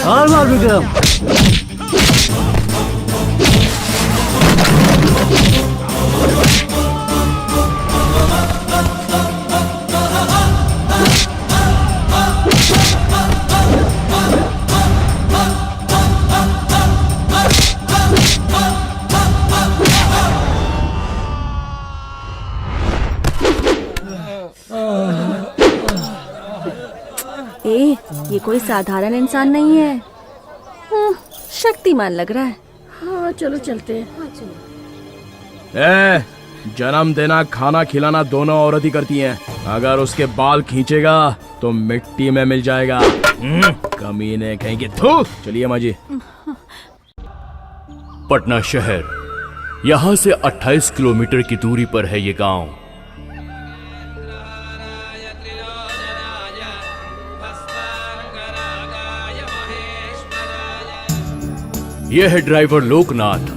और मार विक्रम। ये कोई साधारण इंसान नहीं है, शक्तिमान लग रहा है। हाँ चलो चलते हैं। हाँ चलो। जन्म देना खाना खिलाना दोनों औरत ही करती हैं। अगर उसके बाल खींचेगा तो मिट्टी में मिल जाएगा। कमीने कहेंगे। थू। चलिए माँ जी। पटना शहर, यहाँ से 28 किलोमीटर की दूरी पर है ये गांव। ये है ड्राइवर लोकनाथ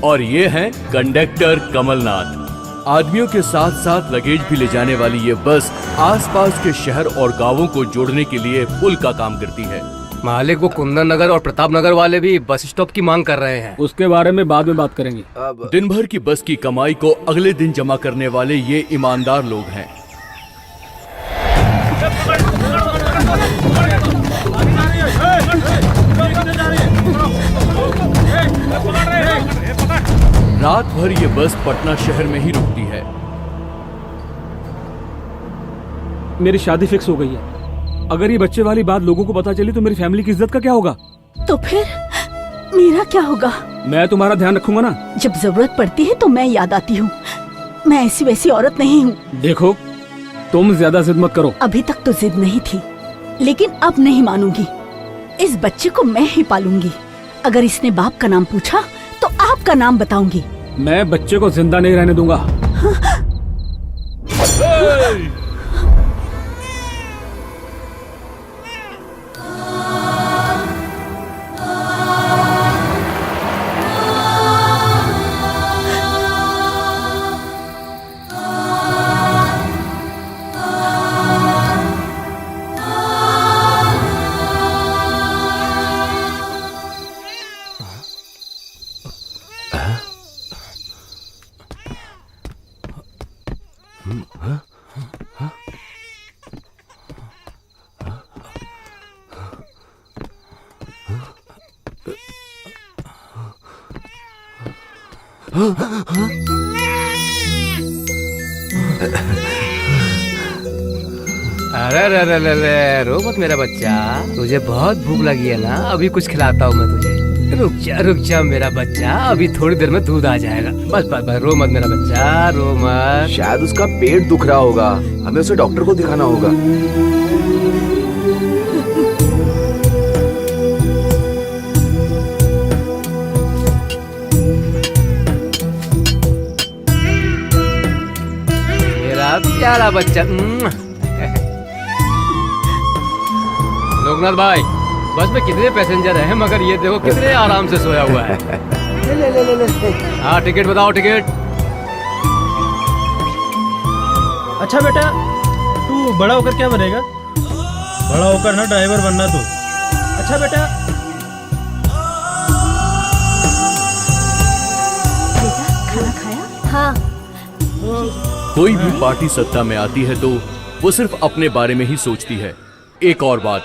और ये है कंडक्टर कमलनाथ। आदमियों के साथ साथ लगेज भी ले जाने वाली ये बस आसपास के शहर और गांवों को जोड़ने के लिए पुल का काम करती है। मालिक, वो कुंदन नगर और प्रताप नगर वाले भी बस स्टॉप की मांग कर रहे हैं। उसके बारे में बाद में बात करेंगे। दिन भर की बस की कमाई को अगले दिन जमा करने वाले ये ईमानदार लोग हैं। रात भर ये बस पटना शहर में ही रुकती है। मेरी शादी फिक्स हो गई है। अगर ये बच्चे वाली बात लोगों को पता चली तो मेरी फैमिली की इज्जत का क्या होगा? तो फिर मेरा क्या होगा? मैं तुम्हारा ध्यान रखूंगा ना। जब जरूरत पड़ती है तो मैं याद आती हूँ। मैं ऐसी वैसी औरत नहीं हूँ। देखो, तुम ज्यादा जिद मत करो। अभी तक तो जिद नहीं थी, लेकिन अब नहीं मानूंगी। इस बच्चे को मैं ही पालूंगी। अगर इसने बाप का नाम पूछा तो आपका नाम बताऊंगी। मैं बच्चे को जिंदा नहीं रहने दूंगा। अरे रो मत मेरा बच्चा, तुझे बहुत भूख लगी है ना? अभी कुछ खिलाता हूँ मैं तुझे। रुक जा मेरा बच्चा, अभी थोड़ी देर में दूध आ जाएगा। बस बस बस, रो मत मेरा बच्चा, रो मत। शायद उसका पेट दुख रहा होगा, हमें उसे डॉक्टर को दिखाना होगा। प्यारा बच्चा। लोकनाथ भाई, बस में कितने पैसेंजर हैं, मगर ये देखो कितने आराम से सोया हुआ है। ले। हाँ, टिकट बताओ, टिकट। अच्छा बेटा, तू बड़ा होकर क्या बनेगा? बड़ा होकर ना ड्राइवर बनना तू। अच्छा बेटा, खाना खाया? हाँ। कोई भी पार्टी सत्ता में आती है तो वो सिर्फ अपने बारे में ही सोचती है। एक और बात,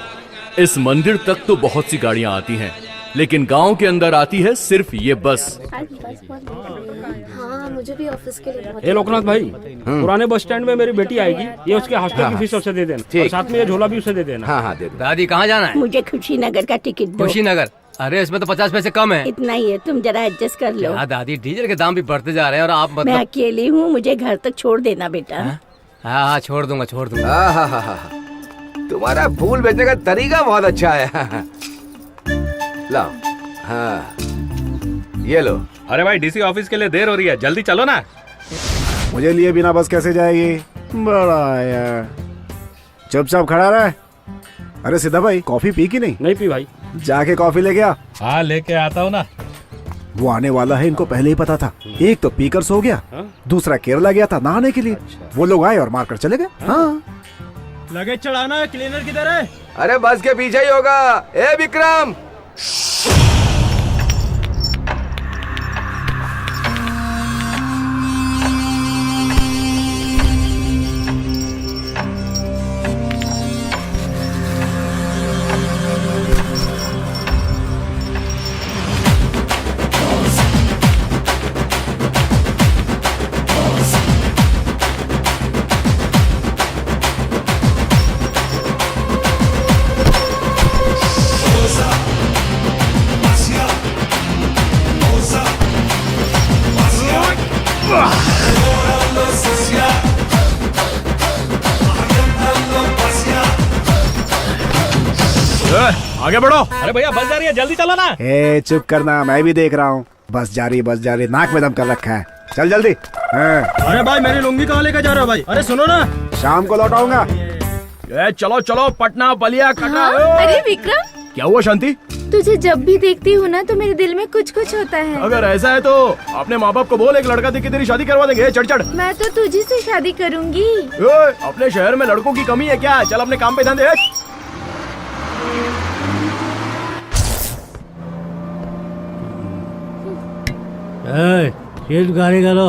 इस मंदिर तक तो बहुत सी गाड़ियां आती हैं, लेकिन गांव के अंदर आती है सिर्फ ये बस। हाँ, मुझे भी ऑफिस के लिए ए लोकनाथ भाई, पुराने बस स्टैंड में मेरी बेटी आएगी, ये उसके हॉस्टल की फीस उसे दे देना और साथ में ये झोला भी उसे दे देना। हाँ हाँ दे दो। दादी कहाँ जाना है? मुझे खुशीनगर का टिकट दो। खुशीनगर? अरे इसमें तो 50 पैसे कम है। इतना ही है, तुम जरा एडजस्ट कर लो। हाँ दादी, डीजल के दाम भी बढ़ते जा रहे हैं और आप मैं मतलब। अकेली हूँ, मुझे घर तक छोड़ देना बेटा। हाँ, छोड़ दूंगा। तुम्हारा फूल बेचने का तरीका बहुत अच्छा है। लाओ। हाँ, ये लो। अरे भाई, डीसी ऑफिस के लिए देर हो रही है, जल्दी चलो ना। मुझे लिए बिना बस कैसे जाएगी? बड़ा यार, चुपचाप खड़ा रहा है। अरे सीधा भाई, कॉफी पी की नहीं? नहीं पी भाई। जाके कॉफी लेके आ। हाँ, लेके आता हूँ ना। वो आने वाला है, इनको पहले ही पता था। एक तो पीकर सो गया, दूसरा केरला गया था नहाने के लिए। वो लोग आए और मारकर चले गए। हाँ, लगेज चढ़ाना, क्लीनर किधर है? अरे बस के पीछे ही होगा। ए विक्रम, आगे बढ़ो। अरे भैया, बस जा रही है, जल्दी चलो ना। ए चुप करना, मैं भी देख रहा हूँ। बस जा रही, नाक में दम कर रखा है। चल जल्दी। हाँ। अरे भाई, मेरी लुंगी कहाँ लेकर जा रहे हो भाई? अरे सुनो ना, शाम को लौटाऊंगा। चलो पटना, बलिया, कटरा। अरे विक्रम, क्या हुआ शांति? तुझे जब भी देखती हूँ ना तो मेरे दिल में कुछ कुछ होता है। अगर ऐसा है तो अपने माँ बाप को बोल, एक लड़का देख के तेरी शादी करवा देंगे। चढ़। मैं तो तुझी से शादी करूंगी। अपने शहर में लड़कों की कमी है क्या? चल अपने काम पे ध्यान दे। सीट गाड़ी करो।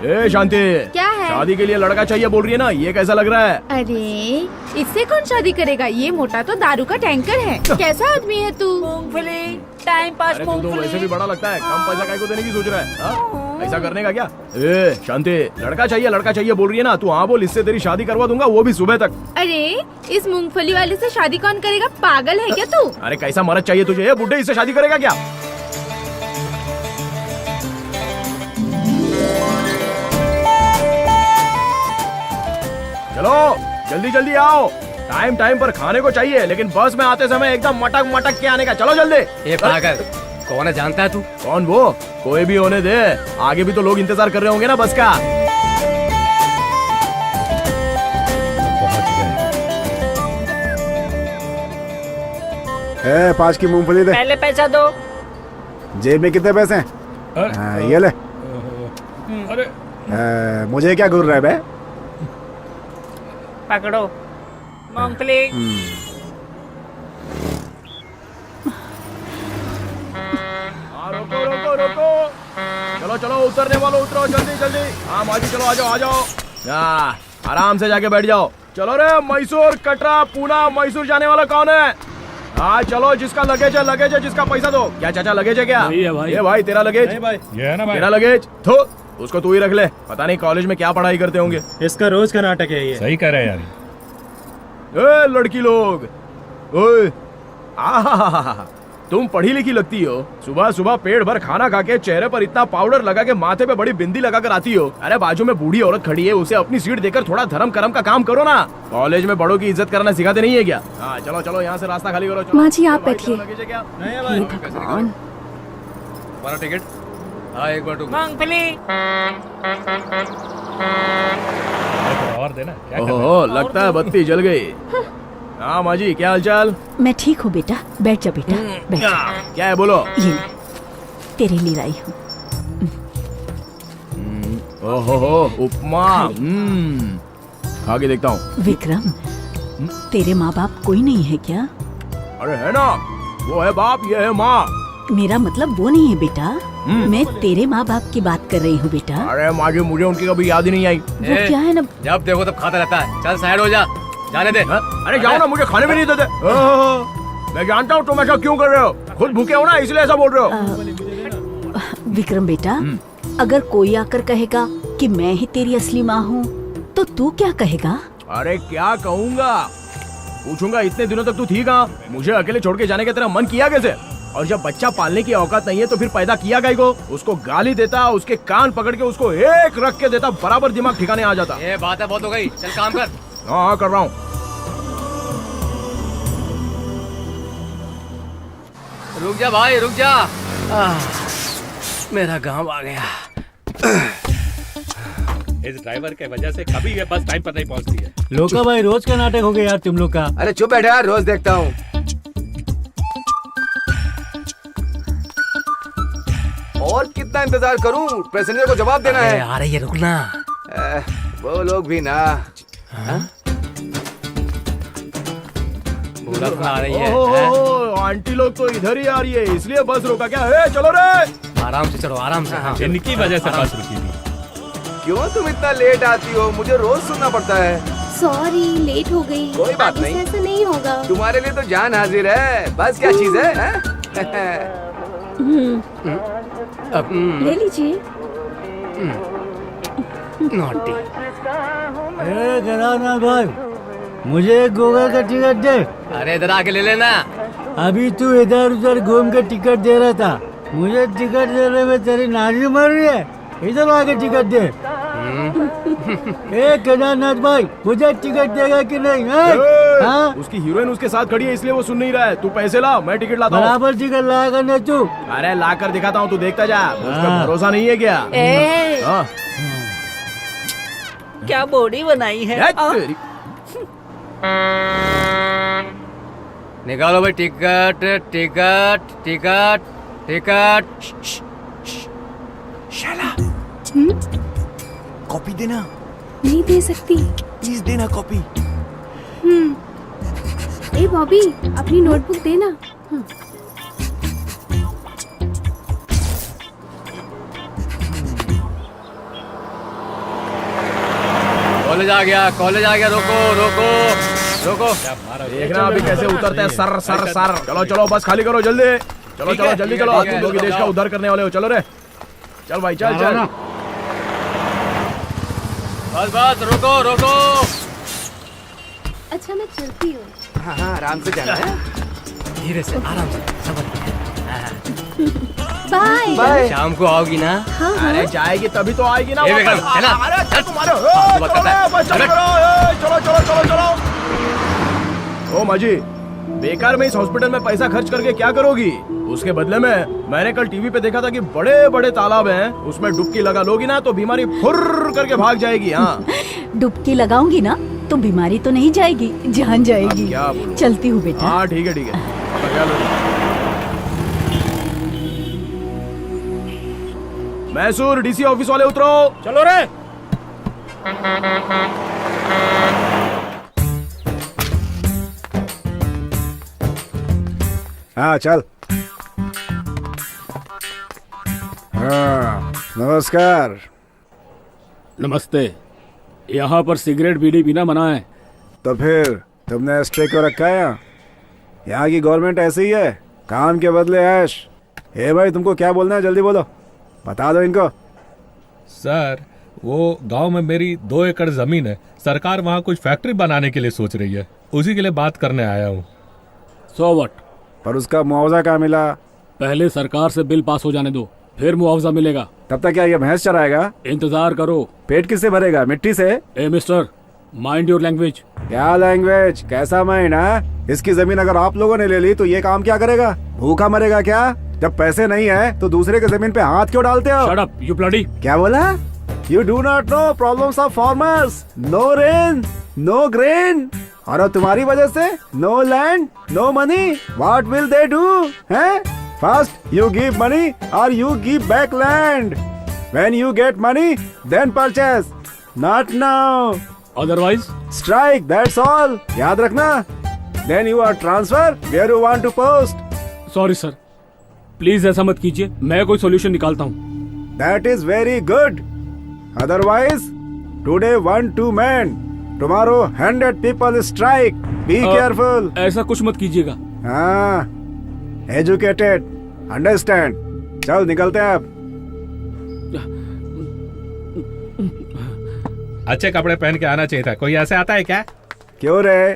ए शांति, क्या है? शादी के लिए लड़का चाहिए बोल रही है ना, ये कैसा लग रहा है? अरे इससे कौन शादी करेगा? ये मोटा तो दारू का टैंकर है। कैसा आदमी है तू? मूंगफली, टाइम पास अरे तू तो वैसे भी बड़ा लगता है, कम पैसा काहे को देने की सोच रहा है? हाँ? ऐसा करने का क्या? ए शांति, लड़का चाहिए बोल रही है ना, तू हाँ बोल, इससे तेरी शादी करवा दूंगा, वो भी सुबह तक। अरे इस मूंगफली वाले से शादी कौन करेगा? पागल है क्या तू? अरे कैसा मर्द चाहिए तुझे? ये बुड्ढे इससे शादी करेगा क्या? चलो जल्दी आओ, टाइम पर खाने को चाहिए, लेकिन बस में आते समय एकदम मटक के आने का। चलो जल्दी। ये पागल कौन है, जानता है तू? कौन वो? कोई भी होने दे, आगे भी तो लोग इंतजार कर रहे होंगे ना बस का। ए 5 की मूंगफली दे। पहले पैसा दो। जेब में कितने पैसे हैं? ये ले। अरे मुझे क्या घूर रहा है बे? पकड़ो मूंगफली। रोको। चलो उतरने वालों उतरो, जल्दी। हाँ माजी, चलो आ जाओ। आराम से जाके बैठ जाओ। चलो रे, मैसूर, कटरा, पूना, मैसूर जाने वाला कौन है? हाँ चलो, जिसका लगेज है, जिसका पैसा दो। क्या चाचा, लगेज है क्या? ये भाई तेरा लगेज। ये है ना भाई, तेरा लगेज तो उसको तू ही रख ले। पता नहीं कॉलेज में क्या पढ़ाई करते होंगे। इसका रोज का नाटक है ये। सही कह रहे हैं यार। ए लड़की लोग, ओए आहा, तुम पढ़ी लिखी लगती हो। सुबह पेट भर खाना खा के चेहरे पर इतना पाउडर लगा के माथे पे बड़ी बिंदी लगा कर आती हो। अरे बाजू में बूढ़ी औरत खड़ी है, उसे अपनी सीट देकर थोड़ा धर्म कर्म का काम करो ना। कॉलेज में बड़ों की इज्जत करना सिखाते नहीं है क्या? हाँ चलो यहाँ से रास्ता खाली करो। माँ जी आप बैठिए। तुम्हारा टिकट हाँ एक मिनट रुको। और देना क्या करना है? ओहो, लगता है बत्ती जल गई। हाँ माजी, क्या हालचाल? मैं ठीक हूँ बेटा, बैठ जा बेटा, बैठ जा। क्या है बोलो? ये ले, तेरे लिए लाई हूँ। ओहो, उपमा। खा के देखता हूँ। विक्रम, तेरे माँ बाप कोई नहीं है क्या? अरे है ना, वो है बाप, ये है माँ। मेरा मतलब वो नहीं है बेटा, मैं तेरे माँ बाप की बात कर रही हूँ बेटा। अरे माजी, मुझे उनकी कभी याद ही नहीं आई। वो क्या है ना, जब देखो तब खाता रहता है। चल साइड हो जा, जाने दे। अरे जाओ ना, मुझे खाने भी नहीं देते। मैं जानता हूँ तुम ऐसा क्यों कर रहे हो, खुद भूखे हो ना, इसलिए ऐसा बोल रहे हो। विक्रम बेटा, अगर कोई आकर कहेगा कि मैं ही तेरी असली माँ हूँ तो तू क्या कहेगा? अरे क्या कहूँगा, पूछूंगा इतने दिनों तक तू थी कहाँ, मुझे अकेले छोड़ के जाने का तेरा मन किया कैसे? और जब बच्चा पालने की औकात नहीं है तो फिर पैदा किया गई को? उसको गाली देता, उसके कान पकड़ के उसको एक रख के देता, बराबर दिमाग ठिकाने आ जाता। ये बात है, बहुत हो गई, चल काम कर। हाँ कर रहा हूँ। रुक जा भाई, रुक जा। मेरा गांव आ गया। इस ड्राइवर के वजह से कभी ये बस टाइम पर नहीं पहुंचती है। लोका भाई, रोज का नाटक हो गया यार तुम लोग का। अरे चुप बैठे यार, रोज देखता हूँ। और कितना इंतजार करूं, पैसेंजर को जवाब देना है। आ रही है, रुकना। वो लोग भी ना। पूरा तो आ रही है। ओहो, आंटी लोग तो इधर ही आ रही है, इसलिए बस रोका क्या? चलो रे, आराम से चलो, आराम से। हाँ। इनकी वजह से बस रुकी थी। क्यों तुम इतना लेट आती हो? मुझे रोज सुनना पड़ता है। सॉरी, लेट हो गई। कोई बात आगे से नहीं। ऐसा नहीं होगा। तुम्हारे लिए तो जान हाजिर है, बस क्या चीज है? ले लीजिए। नॉटी। गणानाथ भाई, मुझे गोवा का टिकट दे। अरे इधर आके ले लेना। अभी तू इधर उधर घूम के टिकट दे रहा था, मुझे टिकट देने में तेरी नानी मर रही है। इधर आके टिकट दे। ए केदारनाथ भाई, मुझे टिकट देगा कि नहीं? हाँ? उसकी हीरोइन उसके साथ खड़ी है, इसलिए वो सुन नहीं रहा है। तू पैसे ला, मैं टिकट लाता हूँ। बराबर टिकट लाएगा ना तू? अरे ला कर दिखाता हूँ, तू देखता जा। उसका भरोसा नहीं है क्या? हाँ। क्या बॉडी बनाई है। तेरी- निकालो भाई ticket, ticket, ticket, ticket. Copy देना। नहीं दे सकती। प्लीज देना कॉपी। ए बॉबी, अपनी नोटबुक देना। कॉलेज आ गया, कॉलेज आ गया। रोको रोको रोको। देखना अभी कैसे उतरता है। Sir sir sir. चलो चलो, बस खाली करो जल्दी। चलो चलो जल्दी चलो, ठीक है, तुम लोग ही देश का उद्धार करने वाले हो। चलो रे, चल भाई, चल चल। बस बस, रोको रोको। अच्छा मैं चलती हूँ। हाँ हाँ, आराम से जाना है। धीरे से, आराम से, सबर। बाय। बाय। शाम को आओगी ना? हाँ हाँ। अरे जाएगी तभी तो आएगी ना ये वापस। विक्रम, चला। अरे चल तुम्हारे। फालतू बात करता है। चलो चलो चलो चलो चलो। ओ माजी, बेकार में इस हॉस्पिटल में पैसा खर्च करके क्या करोगी? उसके बदले में मैंने कल टीवी पे देखा था कि बड़े बड़े तालाब हैं, उसमें डुबकी लगा लोगी ना तो बीमारी फुर्र करके भाग जाएगी। हाँ, डुबकी लगाऊंगी ना तो बीमारी तो नहीं जाएगी, जान जाएगी। अब क्या बोलूं? चलती हूँ बेटा। हाँ ठीक है ठीक है। अब क्या लो? मैसूर डीसी ऑफिस वाले उतरो। चलो रे। हाँ चल। हाँ नमस्कार। नमस्ते। यहाँ पर सिगरेट बीड़ी पीना मना है। तो फिर तुमने स्टे को रखा है यहाँ की गवर्नमेंट ऐसी ही है, काम के बदले ऐश। हे भाई, तुमको क्या बोलना है, जल्दी बोलो, बता दो इनको। सर, वो गांव में मेरी 2 एकड़ जमीन है। सरकार वहाँ कुछ फैक्ट्री बनाने के लिए सोच रही है, उसी के लिए बात करने आया हूँ। So what? पर उसका मुआवजा कहाँ मिला? पहले सरकार से बिल पास हो जाने दो, फिर मुआवजा मिलेगा। तब तक क्या ये भैंस चराएगा? इंतजार करो। पेट किससे भरेगा, मिट्टी से? ए मिस्टर, माइंड योर लैंग्वेज। क्या लैंग्वेज, कैसा माइंड है? इसकी जमीन अगर आप लोगों ने ले ली तो ये काम क्या करेगा? भूखा मरेगा क्या? जब पैसे नहीं है तो दूसरे के जमीन पे हाथ क्यों डालते हो? Shut up you bloody. क्या बोला? You do not know problems of farmers. No rain, no grain. और अब तुम्हारी वजह से no land, no money. What will they do? हैं? First you give money or you give back land. When you get money, then purchase. Not now. Otherwise Strike. That's all. याद रखना. Then you are transfer where you want to post. Sorry sir, please ऐसा मत कीजिए, मैं कोई solution निकालता हूँ। That is very good. Otherwise, today 1-2 men, tomorrow 100 people strike. Be careful. ऐसा कुछ मत कीजिएगा। हाँ, educated, understand. चल निकलते हैं अब। अच्छे कपड़े पहन के आना चाहिए था। कोई ऐसे आता है क्या? क्यों रे?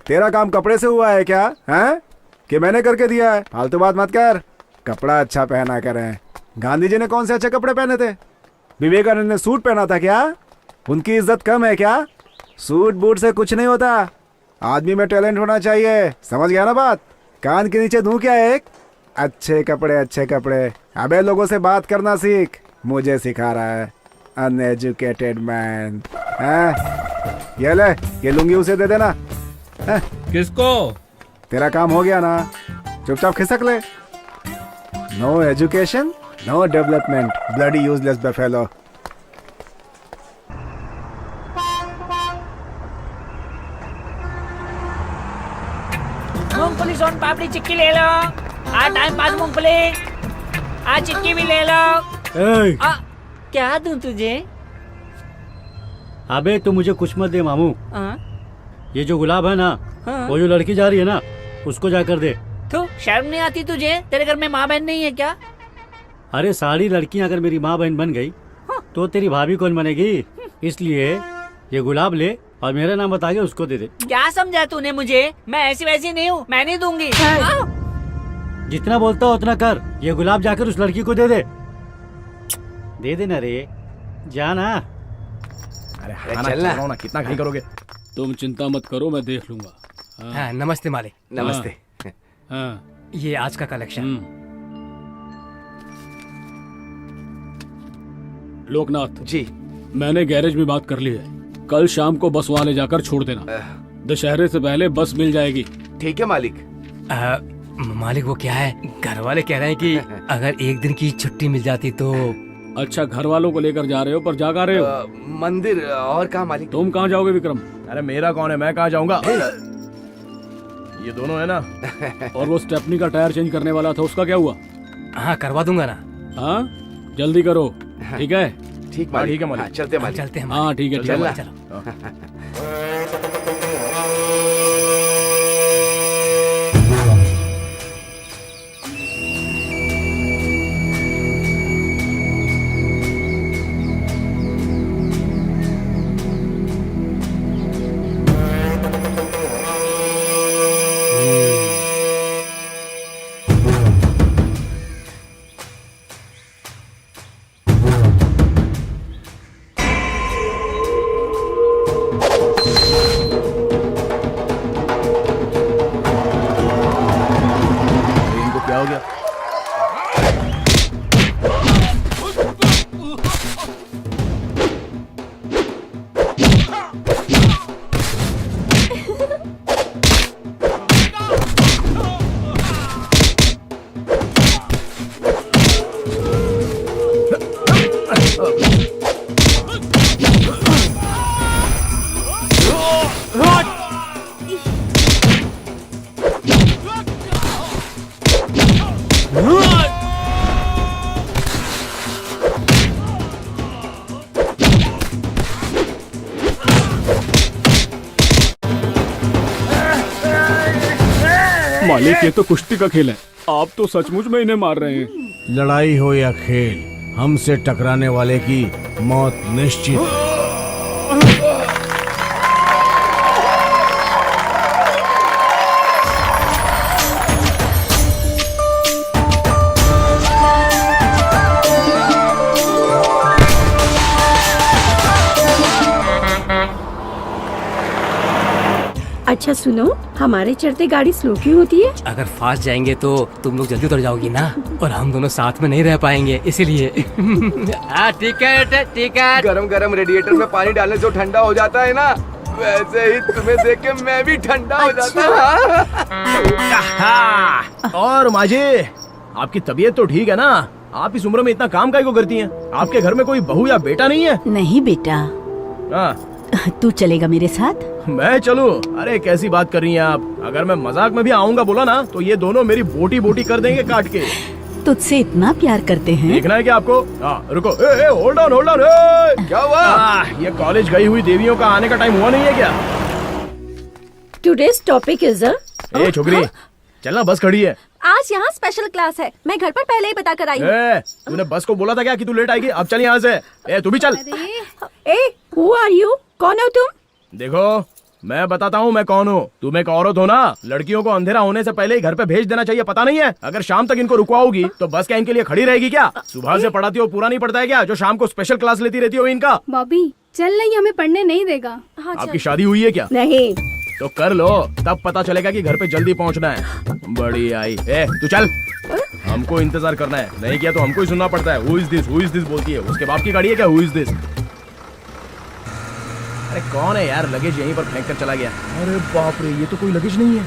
तेरा काम कपड़े से हुआ है क्या? हैं? कि मैंने करके दिया है? फालतू बात मत कर। कपड़ा अच्छा पहना करें। गांधी जी ने कौन से अच्छे कपड़े पहने थे? विवेकानंद ने सूट पहना था क्या? उनकी इज्जत कम है क्या? सूट बूट से कुछ नहीं होता। आदमी में टैलेंट होना चाहिए। समझ गया ना बात? कान के नीचे दूं क्या एक? अच्छे कपड़े, अच्छे कपड़े। अबे लोगों से बात करना सीख। मुझे सिखा रहा है अनएजुकेटेड मैन। ये ले, ये लुंगी उसे दे देना। किसको? तेरा काम हो गया ना, चुपचाप खिसक ले। No education, no development, bloody useless buffalo. मूंगफली सोन पापड़ी चिक्की ले लो। टाइम पास मूंगफली। चिक्की भी ले लो। क्या दूं तुझे? अबे तू मुझे कुछ मत दे मामू। ये जो गुलाब है ना, वो जो लड़की जा रही है ना, उसको जाकर दे। तो शर्म नहीं आती तुझे? तेरे घर में माँ बहन नहीं है क्या? अरे सारी लड़कियां अगर मेरी माँ बहन बन गई तो तेरी भाभी कौन बनेगी? इसलिए ये गुलाब ले और मेरा नाम बता के उसको दे दे। क्या समझा तूने मुझे? मैं ऐसी वैसी नहीं हूँ, मैं नहीं दूंगी। जितना बोलता हो उतना कर। ये गुलाब जाकर उस लड़की को दे दे। दे देना रे, जाना। अरे चलना ना, कितना घाई करोगे? तुम चिंता मत करो, मैं देख लूंगा। हाँ, नमस्ते मालिक। नमस्ते। हाँ। ये आज का कलेक्शन। लोकनाथ जी, मैंने गैरेज में बात कर ली है। कल शाम को बस वहाँ ले जाकर छोड़ देना। दशहरे से पहले बस मिल जाएगी। ठीक है मालिक। मालिक वो क्या है, घर वाले कह रहे हैं कि अगर एक दिन की छुट्टी मिल जाती तो। अच्छा, घर वालों को लेकर जा रहे हो, पर जा रहे हो? मंदिर। और कहाँ मालिक? तुम कहाँ जाओगे विक्रम? अरे मेरा कौन है, मैं कहाँ जाऊंगा? ये दोनों है ना। और वो स्टेपनी का टायर चेंज करने वाला था, उसका क्या हुआ? हाँ, करवा दूंगा ना। हाँ, जल्दी करो। ठीक है? ठीक मालिक। ठीक है मालिक। चलते हैं मालिक। चलते हैं। हाँ ठीक है, चलना। चलो। इनको क्या हो गया? मालिक, ये तो कुश्ती का खेल है। आप तो सचमुच में इन्हें मार रहे हैं। लड़ाई हो या खेल, हमसे टकराने वाले की मौत निश्चित है। अच्छा अच्छा सुनो, हमारे चढ़ते गाड़ी स्लो क्यों होती है? अगर फास्ट जाएंगे तो तुम लोग जल्दी उतर जाओगी ना, और हम दोनों साथ में नहीं रह पाएंगे, इसीलिए। टिकट। गरम गरम रेडिएटर में पानी डालने से ठंडा हो जाता है ना, वैसे ही तुम्हें देख के मैं भी ठंडा हो जाता हूँ। और माजी, आपकी तबीयत तो ठीक है ना? आप इस उम्र में इतना काम काहे को करती हैं? आपके घर में कोई बहू या बेटा नहीं है? नहीं बेटा। हाँ। तू चलेगा मेरे साथ? मैं चलूं? अरे कैसी बात कर रही हैं आप? अगर मैं मजाक में भी आऊंगा बोला ना तो ये दोनों मेरी बोटी बोटी कर देंगे काट के। तुझसे इतना प्यार करते हैं। देखना है क्या आपको? रुको, होल्ड ऑन। क्या हुआ? ये कॉलेज गई हुई देवियों का आने का टाइम हुआ नहीं है क्या? टुडेज टॉपिक इज ए छोकरी, चलना, बस खड़ी है। आज यहाँ स्पेशल क्लास है, मैं घर पर पहले ही बता कर आई हूँ। तूने बस को बोला था क्या कि तू लेट आएगी? अब चल यहाँ से। तू भी चल। Who are you? कौन हो तुम? देखो, मैं बताता हूँ मैं कौन हूँ। तुम एक औरत हो ना, लड़कियों को अंधेरा होने से पहले ही घर पे भेज देना चाहिए, पता नहीं है? अगर शाम तक इनको रुकवाओगी तो बस क्या इनके लिए खड़ी रहेगी क्या? सुबह से पढ़ाती हो, पूरा नहीं पढ़ता है क्या? जो शाम को स्पेशल क्लास लेती रहती हो इनका। बॉबी चल, नहीं हमें पढ़ने नहीं देगा। हाँ, आपकी शादी हुई है क्या? नहीं। तो कर लो, तब पता चलेगा कि घर पे जल्दी पहुंचना है। बड़ी आई। तू चल, हमको इंतजार करना है, नहीं किया तो हमको ही सुनना पड़ता है। हु इज दिस बोलती है। उसके बाप की गाड़ी है क्या? Who is this? अरे कौन है यार? लगेज यहीं पर फेंक कर चला गया। अरे बाप रे, ये तो कोई लगेज नहीं है।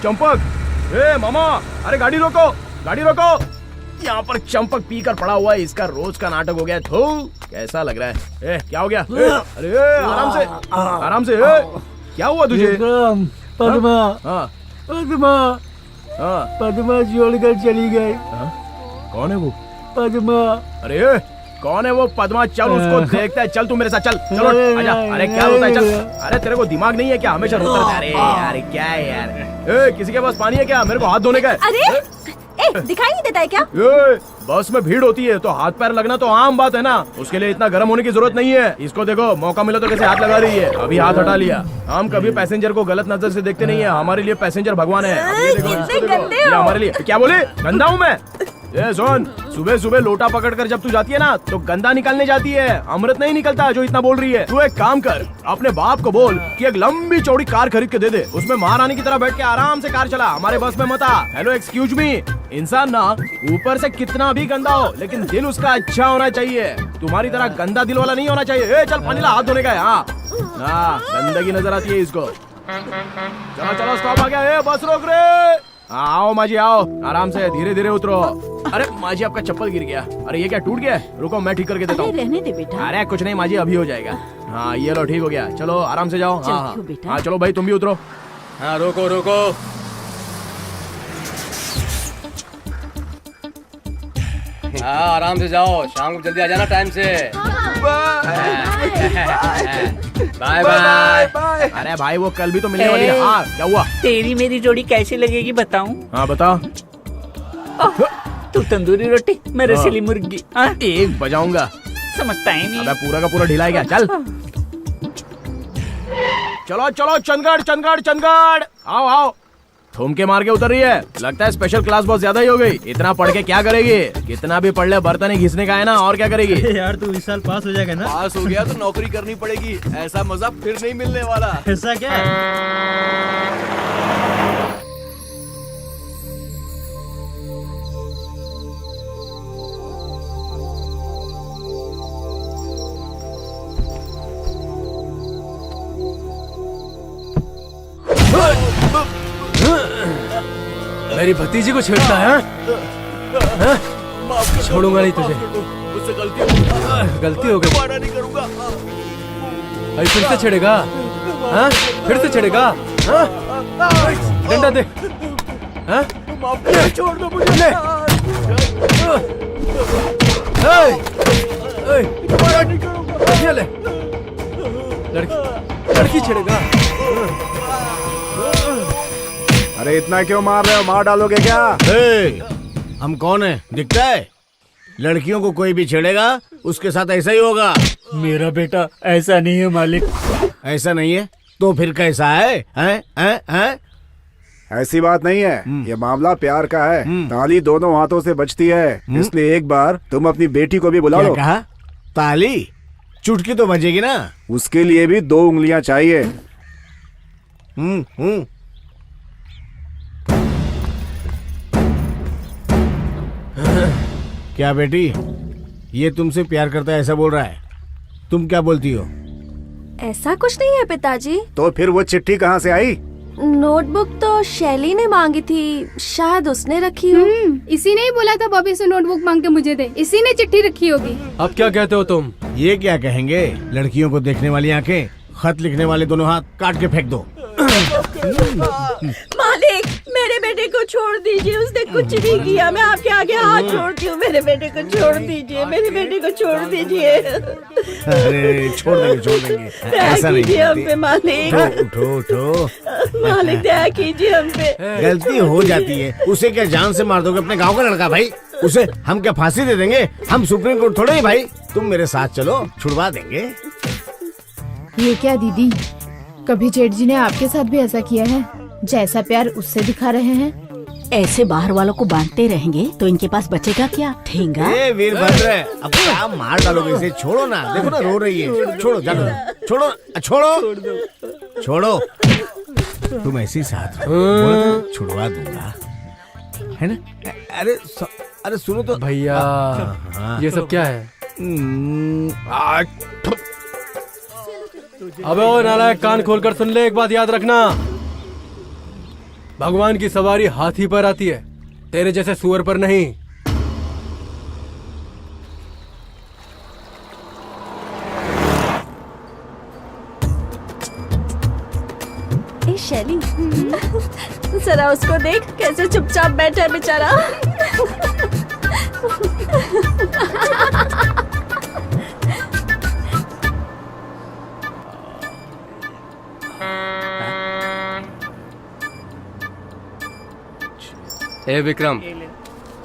चंपक, मामा, अरे गाड़ी रोको। यहाँ पर चंपक पी कर पड़ा हुआ है, इसका रोज का नाटक हो गया। थू, कैसा लग रहा है? क्या हो गया? अरे आराम से। क्या हुआ तुझे? पद्मा छोड़कर चली गई। कौन है वो? पद्मा। अरे कौन है वो पद्मा? चल उसको देखता है। चल तू मेरे साथ चल। चलो आजा। अरे क्या होता है? चल। अरे तेरे को दिमाग नहीं है क्या? हमेशा रोता रहता है। अरे यार क्या है यार? किसी के पास पानी है क्या? मेरे को हाथ धोने का है। अरे दिखाई नहीं देता है क्या? बस में भीड़ होती है तो हाथ पैर लगना तो आम बात है ना, उसके लिए इतना गर्म होने की जरूरत नहीं है। इसको देखो, मौका मिला तो कैसे हाथ लगा रही है। अभी हाथ हटा लिया। हम कभी पैसेंजर को गलत नजर से देखते नहीं है, हमारे लिए पैसेंजर भगवान है। ये हमारे लिए क्या बोले? गंदा हूँ मैं? ये सुन, सुबह सुबह लोटा पकड़कर जब तू जाती है ना तो गंदा निकालने जाती है, अमृत नहीं निकलता जो इतना बोल रही है। तू एक काम कर, अपने बाप को बोल कि एक लंबी चौड़ी कार खरीद के दे दे, उसमें महारानी की तरह बैठ के आराम से कार चला, हमारे बस में मत आ। हेलो एक्सक्यूज मी, इंसान ना ऊपर से कितना भी गंदा हो लेकिन दिल उसका अच्छा होना चाहिए। तुम्हारी तरह गंदा दिल वाला नहीं होना चाहिए। चल पानी ला, हाथ धोने का है। हाँ, गंदगी नजर आती है इसको। चलो स्टॉप आ गया। बस रोक रे। आओ माजी आओ, आराम से धीरे धीरे उतरो। अरे माजी आपका चप्पल गिर गया। अरे ये क्या टूट गया? रुको मैं ठीक करके देता हूँ। रहने दे बेटा। अरे कुछ नहीं माजी, अभी हो जाएगा। हाँ ये लो, ठीक हो गया। चलो आराम से जाओ। हाँ चलो भाई तुम भी उतरो। हाँ रोको। हाँ आराम से जाओ, शाम को जल्दी आ जाना टाइम से। Bye bye. अरे भाई वो कल भी तो मिलने वाली है। हाँ क्या हुआ? तेरी मेरी जोड़ी कैसी लगेगी बताऊं? हाँ बता। तू तंदूरी रोटी, मैं रसीली मुर्गी। एक बजाऊंगा। समझता ही नहीं। अबे पूरा का पूरा ढिला है क्या? चल चलो चंदगढ़। आओ। ठुमके मार के उतर रही है। लगता है स्पेशल क्लास बहुत ज्यादा ही हो गई। इतना पढ़ के क्या करेगी? कितना भी पढ़ ले, बर्तन ही घिसने का है ना, और क्या करेगी? यार तू इस साल पास हो जाएगा ना? पास हो गया तो नौकरी करनी पड़ेगी, ऐसा मजा फिर नहीं मिलने वाला। ऐसा क्या है? मेरी भतीजी को छेड़ता है? छोड़ूंगा नहीं तुझे। मुझसे गलती हो गई। दोबारा नहीं करूंगा। अरे फिर से छेड़ेगा? हाँ? फिर से छेड़ेगा? हाँ? डंडा दे। हाँ? छोड़ दो मुझे। दोबारा नहीं करूंगा। ये ले। लड़की छेड़ेगा? अरे इतना क्यों मार रहे हो? मार डालोगे क्या? हम कौन है दिखता है? लड़कियों को कोई भी छेड़ेगा उसके साथ ऐसा ही होगा। मेरा बेटा ऐसा नहीं है मालिक। ऐसा नहीं है तो फिर कैसा है? हैं? ऐसी बात नहीं है, ये मामला प्यार का है। ताली दोनों हाथों से बजती है, इसलिए एक बार तुम अपनी बेटी को भी बुला लो। कहा? ताली चुटकी तो बजेगी ना। उसके लिए भी 2 उंगलियां चाहिए। क्या बेटी, ये तुमसे प्यार करता है ऐसा बोल रहा है? तुम क्या बोलती हो? ऐसा कुछ नहीं है पिताजी। तो फिर वो चिट्ठी कहाँ से आई? नोटबुक तो शैली ने मांगी थी, शायद उसने रखी हो। इसी ने ही बोला था बॉबी से नोटबुक मांग के मुझे दे, इसी ने चिट्ठी रखी होगी। अब क्या कहते हो तुम? ये क्या कहेंगे? लड़कियों को देखने वाली आंखें, खत लिखने वाले दोनों हाथ काट के फेंक दो। मालिक, मेरे बेटे को छोड़ दीजिए, उसने कुछ नहीं किया। मैं आपके आगे हाथ जोड़ती हूँ, मेरे बेटे को छोड़ दीजिए, मेरे बेटे को छोड़ दीजिए। अरे छोड़ देंगे। ऐसा नहीं कीजिए हम पे मालिक। उठो उठो। मालिक दया कीजिए हम पे। गलती हो जाती है, उसे क्या जान से मार दोगे? अपने गांव का लड़का भाई, उसे हम क्या फांसी दे देंगे? हम सुप्रीम कोर्ट थोड़े ही भाई। तुम मेरे साथ चलो, छुड़वा देंगे। ये क्या दीदी, कभी जेठ जी ने आपके साथ भी ऐसा किया है? जैसा प्यार उससे दिखा रहे हैं। ऐसे बाहर वालों को बांटते रहेंगे तो इनके पास बचेगा क्या? ठेंगा। ए वीरभद्र, अब क्या मार डालोगे इसे? छोड़ो ना, देखो ना रो रही है। छोड़ो, जानो, छोड़ो। तुम ऐसे ही साथ रहो, छुड़वा दूंगा, है ना? अरे सुनो तो भैया, ये सब क्या है? अबे ओ नालायक, कान खोलकर सुन ले, एक बात याद रखना, भगवान की सवारी हाथी पर आती है, तेरे जैसे सुअर पर नहीं। ए शैली, जरा उसको देख, कैसे चुपचाप बैठा है बेचारा। ए विक्रम,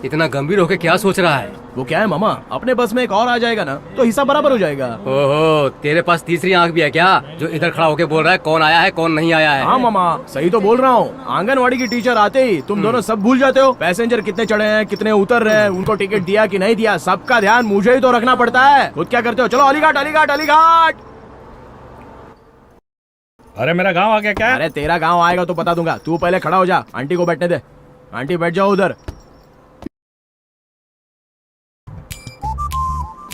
इतना गंभीर होके क्या सोच रहा है? वो क्या है मामा, अपने बस में एक और आ जाएगा ना तो हिसाब बराबर हो जाएगा। ओहो, तेरे पास तीसरी आंख भी है क्या, जो इधर खड़ा होके बोल रहा है कौन आया है कौन नहीं आया है? हाँ मामा, सही तो बोल रहा हूँ। आंगनवाड़ी की टीचर आते ही तुम दोनों सब भूल जाते हो। पैसेंजर कितने चढ़े हैं, कितने उतर रहे हैं, उनको टिकट दिया कि नहीं दिया, सबका ध्यान मुझे ही तो रखना पड़ता है। खुद क्या करते हो? चलो अलीघाट अलीघाट अलीघाट। अरे मेरा गांव आ गया क्या? अरे तेरा गांव आएगा तो बता दूंगा, तू पहले खड़ा हो जा, आंटी को बैठने दे। आंटी बैठ जाओ उधर।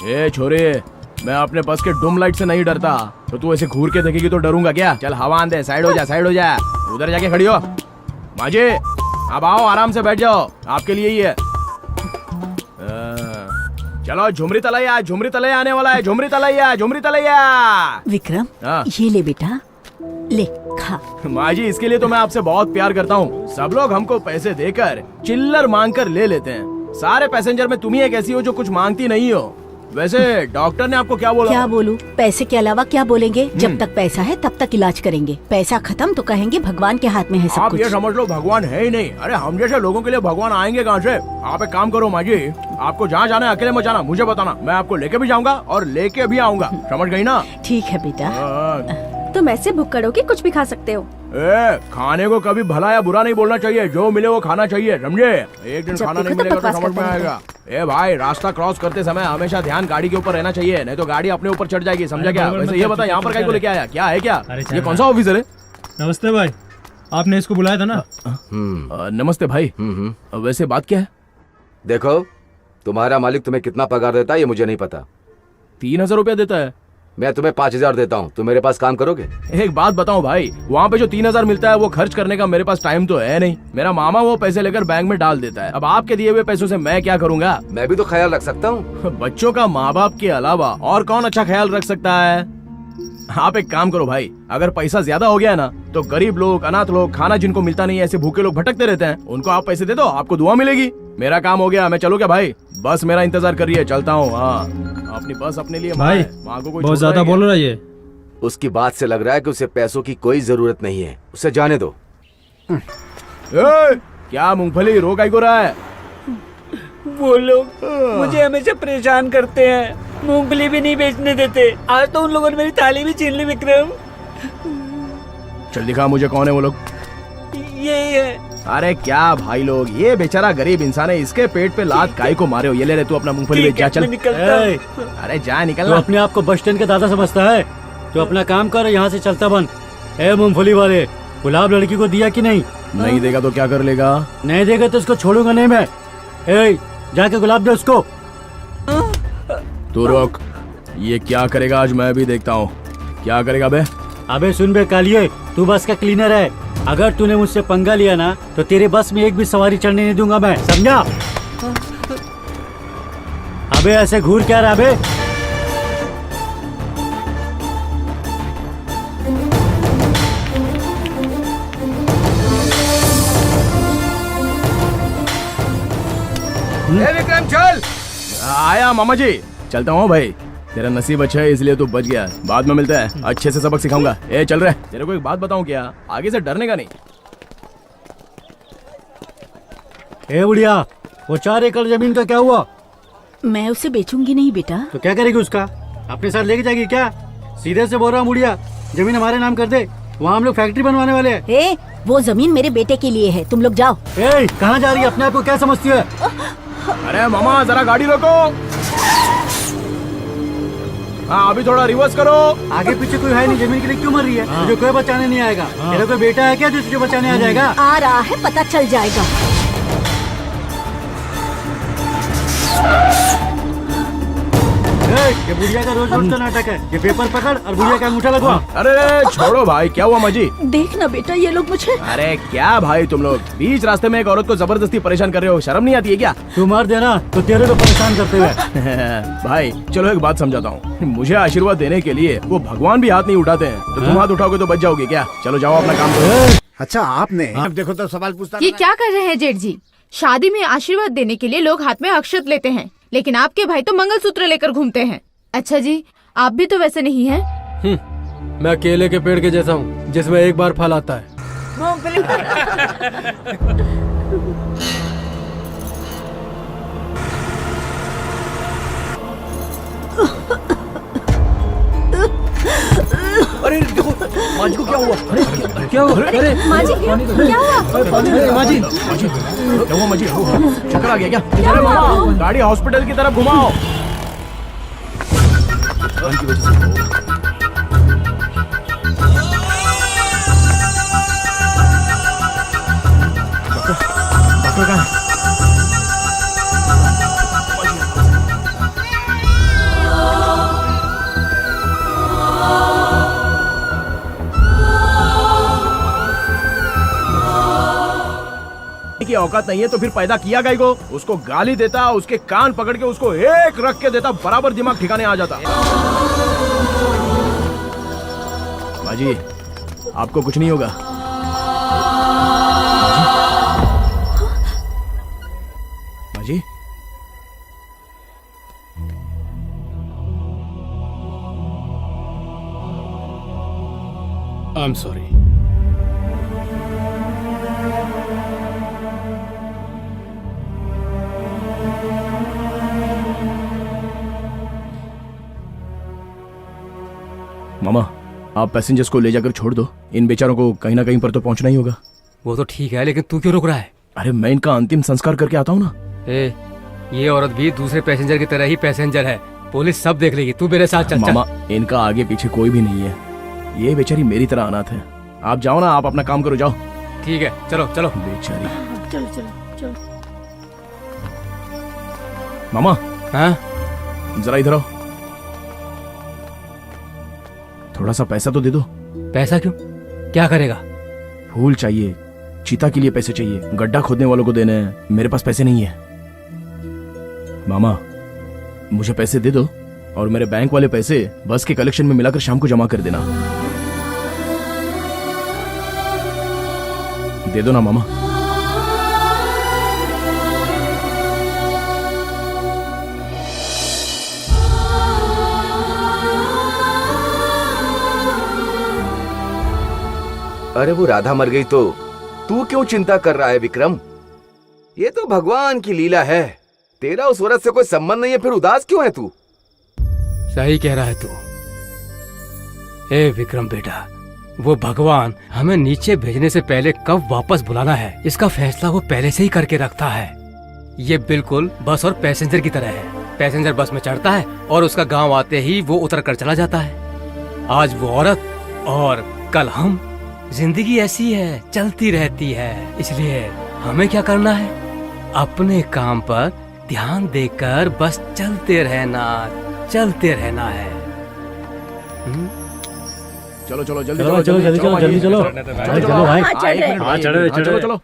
ए छोरे, मैं अपने बस के डूम लाइट से नहीं डरता, तो तू ऐसे घूर के देखेगी तो डरूंगा क्या? चल हवा आंदे, साइड हो जा, साइड हो जा, उधर जाके खड़ी हो। माजी अब आओ, आराम से बैठ जाओ, आपके लिए ही है। चलो झुमरी तलैया, झुमरी तलैया आने वाला है, झुमरी तलैया, झुमरी तलैया। विक्रम, ये ले बेटा, ले खा। माँ जी, इसके लिए तो मैं आपसे बहुत प्यार करता हूँ। सब लोग हमको पैसे देकर चिल्लर मांग कर ले लेते हैं। सारे पैसेंजर में तुम ही एक ऐसी हो जो कुछ मांगती नहीं हो। वैसे डॉक्टर ने आपको क्या बोला? क्या बोलूं? पैसे के अलावा क्या बोलेंगे? जब तक पैसा है तब तक इलाज करेंगे, पैसा खत्म तो कहेंगे भगवान के हाथ में है सब आप कुछ। ये समझ लो भगवान है ही नहीं। अरे हम जैसे लोगों के लिए भगवान आएंगे कहाँ से? आप एक काम करो माँ जी, आपको जहाँ जाना है अकेले मत जाना, मुझे बताना, मैं आपको लेके भी जाऊंगा और लेके भी आऊंगा। समझ गई ना? ठीक है बेटा। तुम ऐसे भुक्कड़ों की कुछ भी खा सकते हो। खाने को कभी भला या बुरा नहीं बोलना चाहिए, जो मिले वो खाना चाहिए, समझे? एक दिन खाना नहीं मिलेगा तो समझ में आएगा। ए भाई, रास्ता क्रॉस करते समय हमेशा ध्यान गाड़ी के ऊपर रहना चाहिए, नहीं तो गाड़ी अपने ऊपर चढ़ जाएगी, समझा क्या? वैसे ये बता, यहाँ पर कहीं को लेके आया क्या है? क्या ये कौन सा ऑफिसर है? नमस्ते भाई, आपने इसको बुलाया था ना? नमस्ते भाई। वैसे बात क्या है? देखो, तुम्हारा मालिक तुम्हें कितना पगार देता है ये मुझे नहीं पता। 3000 रुपया देता है। मैं तुम्हें 5000 देता हूँ, तुम मेरे पास काम करोगे? एक बात बताऊं भाई, वहाँ पे जो 3000 मिलता है वो खर्च करने का मेरे पास टाइम तो है नहीं। मेरा मामा वो पैसे लेकर बैंक में डाल देता है। अब आपके दिए हुए पैसों से मैं क्या करूँगा? मैं भी तो ख्याल रख सकता हूँ। बच्चों का माँ बाप के अलावा और कौन अच्छा ख्याल रख सकता है? आप एक काम करो भाई, अगर पैसा ज्यादा हो गया ना तो गरीब लोग, अनाथ लोग, खाना जिनको मिलता नहीं है, ऐसे भूखे लोग भटकते रहते हैं, उनको आप पैसे दे दो, आपको दुआ मिलेगी। मेरा काम हो गया, मैं चलूं क्या भाई? बस मेरा इंतजार कर रही है, चलता हूँ। हाँ, अपनी बस अपने लिए भाई, बहुत ज्यादा बोल रहा है ये। उसकी बात से लग रहा है कि उसे पैसों की कोई जरूरत नहीं है, उसे जाने दो। क्या मूंगफली रो काहे को रहा है? वो लोग मुझे हमेशा परेशान करते हैं, मूंगफली भी नहीं बेचने देते। आज तो उन लोगों ने मेरी थाली भी छीन ली। विक्रम, चल दिखा मुझे कौन है वो लोग। यही है। अरे क्या भाई लोग, ये बेचारा गरीब इंसान है, इसके पेट पे लात काहे को मारे हो? ये ले रहे, तू अपना मूंगफली बेच जा, चल। अरे जा निकल। तू अपने आप को बस स्टैंड के दादा समझता है? तो अपना काम कर, यहाँ से चलता बन। ए मूंगफली वाले, गुलाब लड़की को दिया कि नहीं? नहीं देगा तो क्या कर लेगा? नहीं देगा तो उसको छोड़ूंगा नहीं मैं। ए, जाके गुलाब दे उसको। तू रुक, ये क्या करेगा आज मैं भी देखता हूँ। क्या करेगा बे? अबे सुन बे कालिए, तू बस का क्लीनर है। अगर तूने मुझसे पंगा लिया ना तो तेरे बस में एक भी सवारी चढ़ने नहीं दूंगा मैं, समझा? अबे ऐसे घूर क्या रहा बे? विक्रम चल। आया मामा जी, चलता हूँ भाई। तेरा नसीब अच्छा है इसलिए तू बच गया। बाद में मिलता है, अच्छे से सबक सिखाऊंगा। ए चल रहे। तेरे को एक बात बताऊं क्या, आगे से डरने का नहीं। ए बुढ़िया, वो 4 एकड़ जमीन का क्या हुआ? मैं उसे बेचूंगी नहीं बेटा। तो क्या करेगी उसका? अपने साथ लेके जाएगी क्या? सीधे से बोल रहा हूँ बुढ़िया, जमीन हमारे नाम कर दे, वहाँ हम लोग फैक्ट्री बनवाने वाले हैं। ए, वो जमीन मेरे बेटे के लिए है, तुम लोग जाओ। ए, कहाँ जा रही है? अपने आप को क्या समझती है? अरे मामा जरा गाड़ी रोको। हाँ अभी थोड़ा रिवर्स करो। आगे पीछे कोई है नहीं, जमीन के लिए क्यों मर रही है? तुझे कोई बचाने नहीं आएगा। तेरा कोई बेटा है क्या जो तुझे बचाने आ जाएगा? आ रहा है, पता चल जाएगा। ये बुढ़िया का रोज रोज का नाटक है। ये पेपर पकड़ और बुढ़िया का अंगूठा लगवा। अरे छोड़ो भाई, क्या हुआ माजी? देख ना बेटा, ये लोग मुझे। अरे क्या भाई तुम लोग बीच रास्ते में एक औरत को जबरदस्ती परेशान कर रहे हो, शर्म नहीं आती है क्या? तू मार देना तो तेरे को परेशान करते हुए। भाई चलो एक बात समझाता हूँ, मुझे आशीर्वाद देने के लिए वो भगवान भी हाथ नहीं उठाते हैं, तो तुम हाथ उठाओगे तो बच जाओगे क्या? चलो जाओ अपना काम करो। अच्छा आपने अब देखो तो सवाल पूछता ये क्या कर रहे हैं जेठ जी? शादी में आशीर्वाद देने के लिए लोग हाथ में अक्षत लेते हैं, लेकिन आपके भाई तो मंगलसूत्र लेकर घूमते हैं। अच्छा जी, आप भी तो वैसे नहीं हैं। मैं केले के पेड़ के जैसा हूँ जिसमें एक बार फल आता है। अरे देखो माजी को क्या हुआ? अरे क्या हुआ? अरे माजी क्या हुआ? माजी क्या हुआ? माजी चक्कर आ गया क्या? अरे मामा गाड़ी हॉस्पिटल की तरफ घुमाओ। की वजह से डॉक्टर कहाँ है? की औकात नहीं है तो फिर पैदा किया गई को? उसको गाली देता, उसके कान पकड़ के उसको एक रख के देता, बराबर दिमाग ठिकाने आ जाता। बाजी आपको कुछ नहीं होगा। बाजी आई एम सॉरी। मामा आप पैसेंजर्स को ले जाकर छोड़ दो, इन बेचारों को कहीं ना कहीं पर तो पहुंचना ही होगा। वो तो ठीक है, लेकिन तू क्यों रुक रहा है? अरे मैं इनका अंतिम संस्कार करके आता हूँ ना। ए, ये औरत भी दूसरे पैसेंजर की तरह ही पैसेंजर है, पुलिस सब देख लेगी। तू मेरे साथ चल। मामा इनका आगे पीछे कोई भी नहीं है, ये बेचारी मेरी तरह अनाथ है। आप जाओ ना, आप अपना काम करो, जाओ। ठीक है चलो चलो। बेचारी। चलो चलो चलो। मामा हाँ जरा इधर आओ, थोड़ा सा पैसा तो दे दो। पैसा क्यों? क्या करेगा? फूल चाहिए, चीता के लिए पैसे चाहिए, गड्ढा खोदने वालों को देने हैं, मेरे पास पैसे नहीं है। मामा मुझे पैसे दे दो और मेरे बैंक वाले पैसे बस के कलेक्शन में मिलाकर शाम को जमा कर देना। दे दो ना मामा। अरे वो राधा मर गई तो तू क्यों चिंता कर रहा है विक्रम? ये तो भगवान की लीला है, तेरा उस औरत से कोई संबंध नहीं है, फिर उदास क्यों है तू? सही कह रहा है तू। ए विक्रम बेटा, वो भगवान हमें नीचे भेजने से पहले कब वापस बुलाना है, इसका फैसला वो पहले से ही करके रखता है। ये बिल्कुल बस और पैसेंजर की तरह है। पैसेंजर बस में चढ़ता है और उसका गांव आते ही वो उतर कर चला जाता है। आज वो औरत और कल हम, जिंदगी ऐसी है, चलती रहती है। इसलिए हमें क्या करना है, अपने काम पर ध्यान देकर बस चलते रहना है। चलो चलो जल्दी चलो चलो जल्दी चलो जल्दी चलो चलो भाई। हाँ, चल रहे। हाँ चढ़ रहे चलो चलो।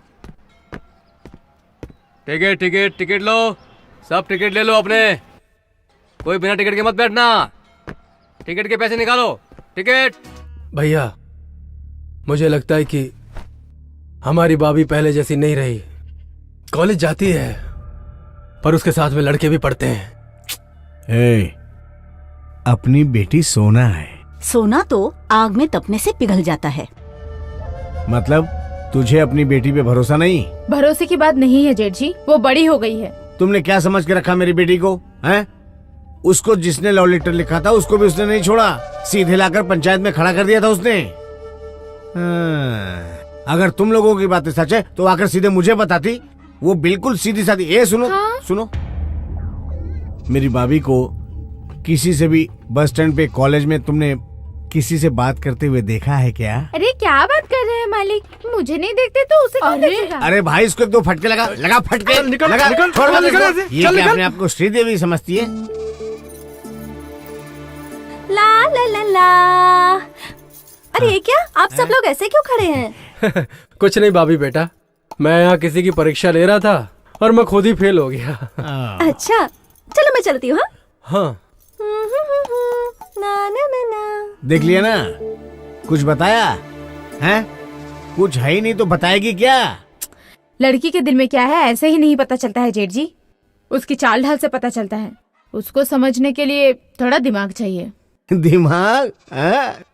टिकट लो, सब टिकट ले लो अपने। कोई बिना टिकट के मत बैठना। टिकट के पैसे निकालो। टिकट। भैया, मुझे लगता है कि हमारी भाभी पहले जैसी नहीं रही। कॉलेज जाती है पर उसके साथ में लड़के भी पढ़ते हैं। अपनी बेटी सोना है। सोना तो आग में तपने से पिघल जाता है। मतलब तुझे अपनी बेटी पे भरोसा नहीं? भरोसे की बात नहीं है जेठ जी, वो बड़ी हो गई है। तुमने क्या समझ के रखा मेरी बेटी को, हैं? उसको जिसने लव लेटर लिखा था उसको भी उसने नहीं छोड़ा, सीधे लाकर पंचायत में खड़ा कर दिया था उसने। अगर तुम लोगों की बातें सच है तो आकर सीधे मुझे बताती। वो बिल्कुल सीधी सादी। सुनो हाँ? सुनो, मेरी भाभी को किसी से भी बस स्टैंड पे, कॉलेज में तुमने किसी से बात करते हुए देखा है क्या? अरे क्या बात कर रहे हैं मालिक, मुझे नहीं देखते तो उसे कौन देखेगा? अरे भाई, इसको एक दो फटके लगा फटके। निकल, लगा, निकल, छोड़ मत निकल, इसको। निकल, ये चल, क्या निकल। अपने आप को श्रीदेवी समझती है? ला ला ला ला। अरे ये क्या, आप सब लोग ऐसे क्यों खड़े हैं? कुछ नहीं भाभी बेटा, मैं यहाँ किसी की परीक्षा ले रहा था और मैं खुद ही फेल हो गया। अच्छा चलो मैं चलती हूँ। हाँ ना ना ना ना। देख लिया ना, कुछ बताया है? कुछ है ही नहीं तो बताएगी क्या? लड़की के दिल में क्या है ऐसे ही नहीं पता चलता है जेठ जी, उसकी चाल ढाल से पता चलता है। उसको समझने के लिए थोड़ा दिमाग चाहिए। दिमाग?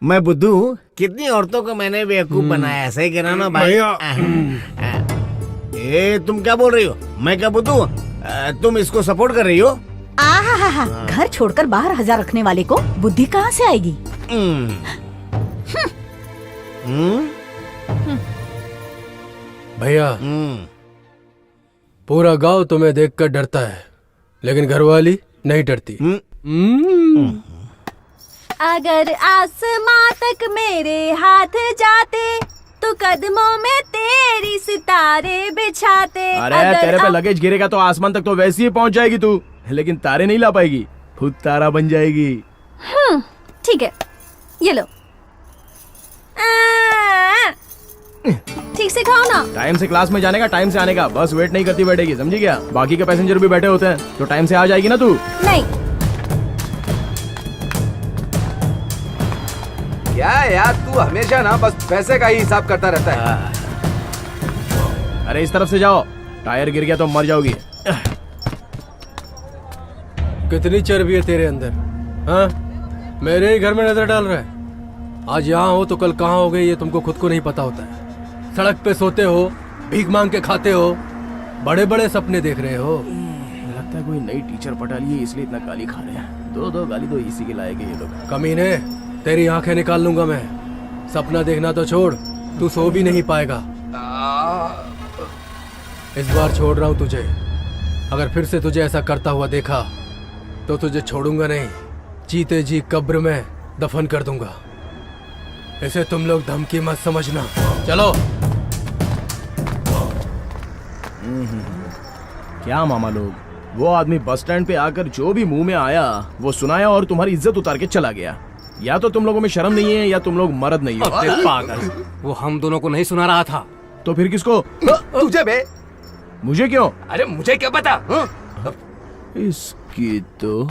मैं बुद्धू हूँ? कितनी औरतों को मैंने बेवकूफ बनाया, सही कह रहा ना भाई? तुम क्या बोल रही हो? मैं क्या बुद्धू हूँ? तुम इसको सपोर्ट कर रही हो? आहा, घर छोड़कर बाहर हजार रखने वाले को बुद्धि कहाँ से आएगी? भैया, पूरा गांव तुम्हें देखकर डरता है लेकिन घरवाली नहीं डरती। अगर आसमां तक मेरे हाथ जाते तो कदमों में तेरी सितारे बिछाते। अरे तेरे पे लगेज गिरेगा तो आसमान तक तो वैसे ही पहुंच जाएगी तू, लेकिन तारे नहीं ला पाएगी, खुद तारा बन जाएगी। ठीक है, ये लो। ठीक से खाओ ना। टाइम से क्लास में जाने का, टाइम से आने का, बस वेट नहीं करती बैठेगी, समझी क्या? बाकी के पैसेंजर भी बैठे होते हैं तो टाइम से आ जाएगी ना तू। नहीं। क्या यार, तू हमेशा ना बस पैसे का ही हिसाब करता रहता है। अरे इस तरफ से जाओ, टायर गिर गया तो मर जाओगी। कितनी चर्बी है तेरे अंदर, हाँ? मेरे ही घर में नजर डाल रहा है। आज यहाँ हो तो कल कहाँ हो गए ये तुमको खुद को नहीं पता होता है। सड़क पे सोते हो, भीख मांग के खाते हो, बड़े बड़े सपने देख रहे हो। लगता है कोई नई टीचर पटा ली है इसलिए इतना गाली खा रहे हैं। दो गाली तो इसी के लायक है ये लोग। कमीने, तेरी आंखें निकाल लूंगा मैं। सपना देखना तो छोड़, तू सो भी नहीं पाएगा। इस बार छोड़ रहा हूँ तुझे। अगर फिर से तुझे ऐसा करता हुआ देखा तो तुझे छोड़ूंगा नहीं, जीते जी कब्र में दफन कर दूंगा। इसे तुम लोग धमकी मत समझना। चलो। क्या मामा लोग, वो आदमी बस स्टैंड पे आकर जो भी मुंह में आया वो सुनाया और तुम्हारी इज्जत उतार के चला गया। या तो तुम लोगों में शर्म नहीं है या तुम लोग मर्द नहीं हो। पागल, वो हम दोनों को नहीं सुना रहा था। तो फिर किसको? तुझे बे। मुझे क्यों? अरे मुझे क्या पता? इसकी तो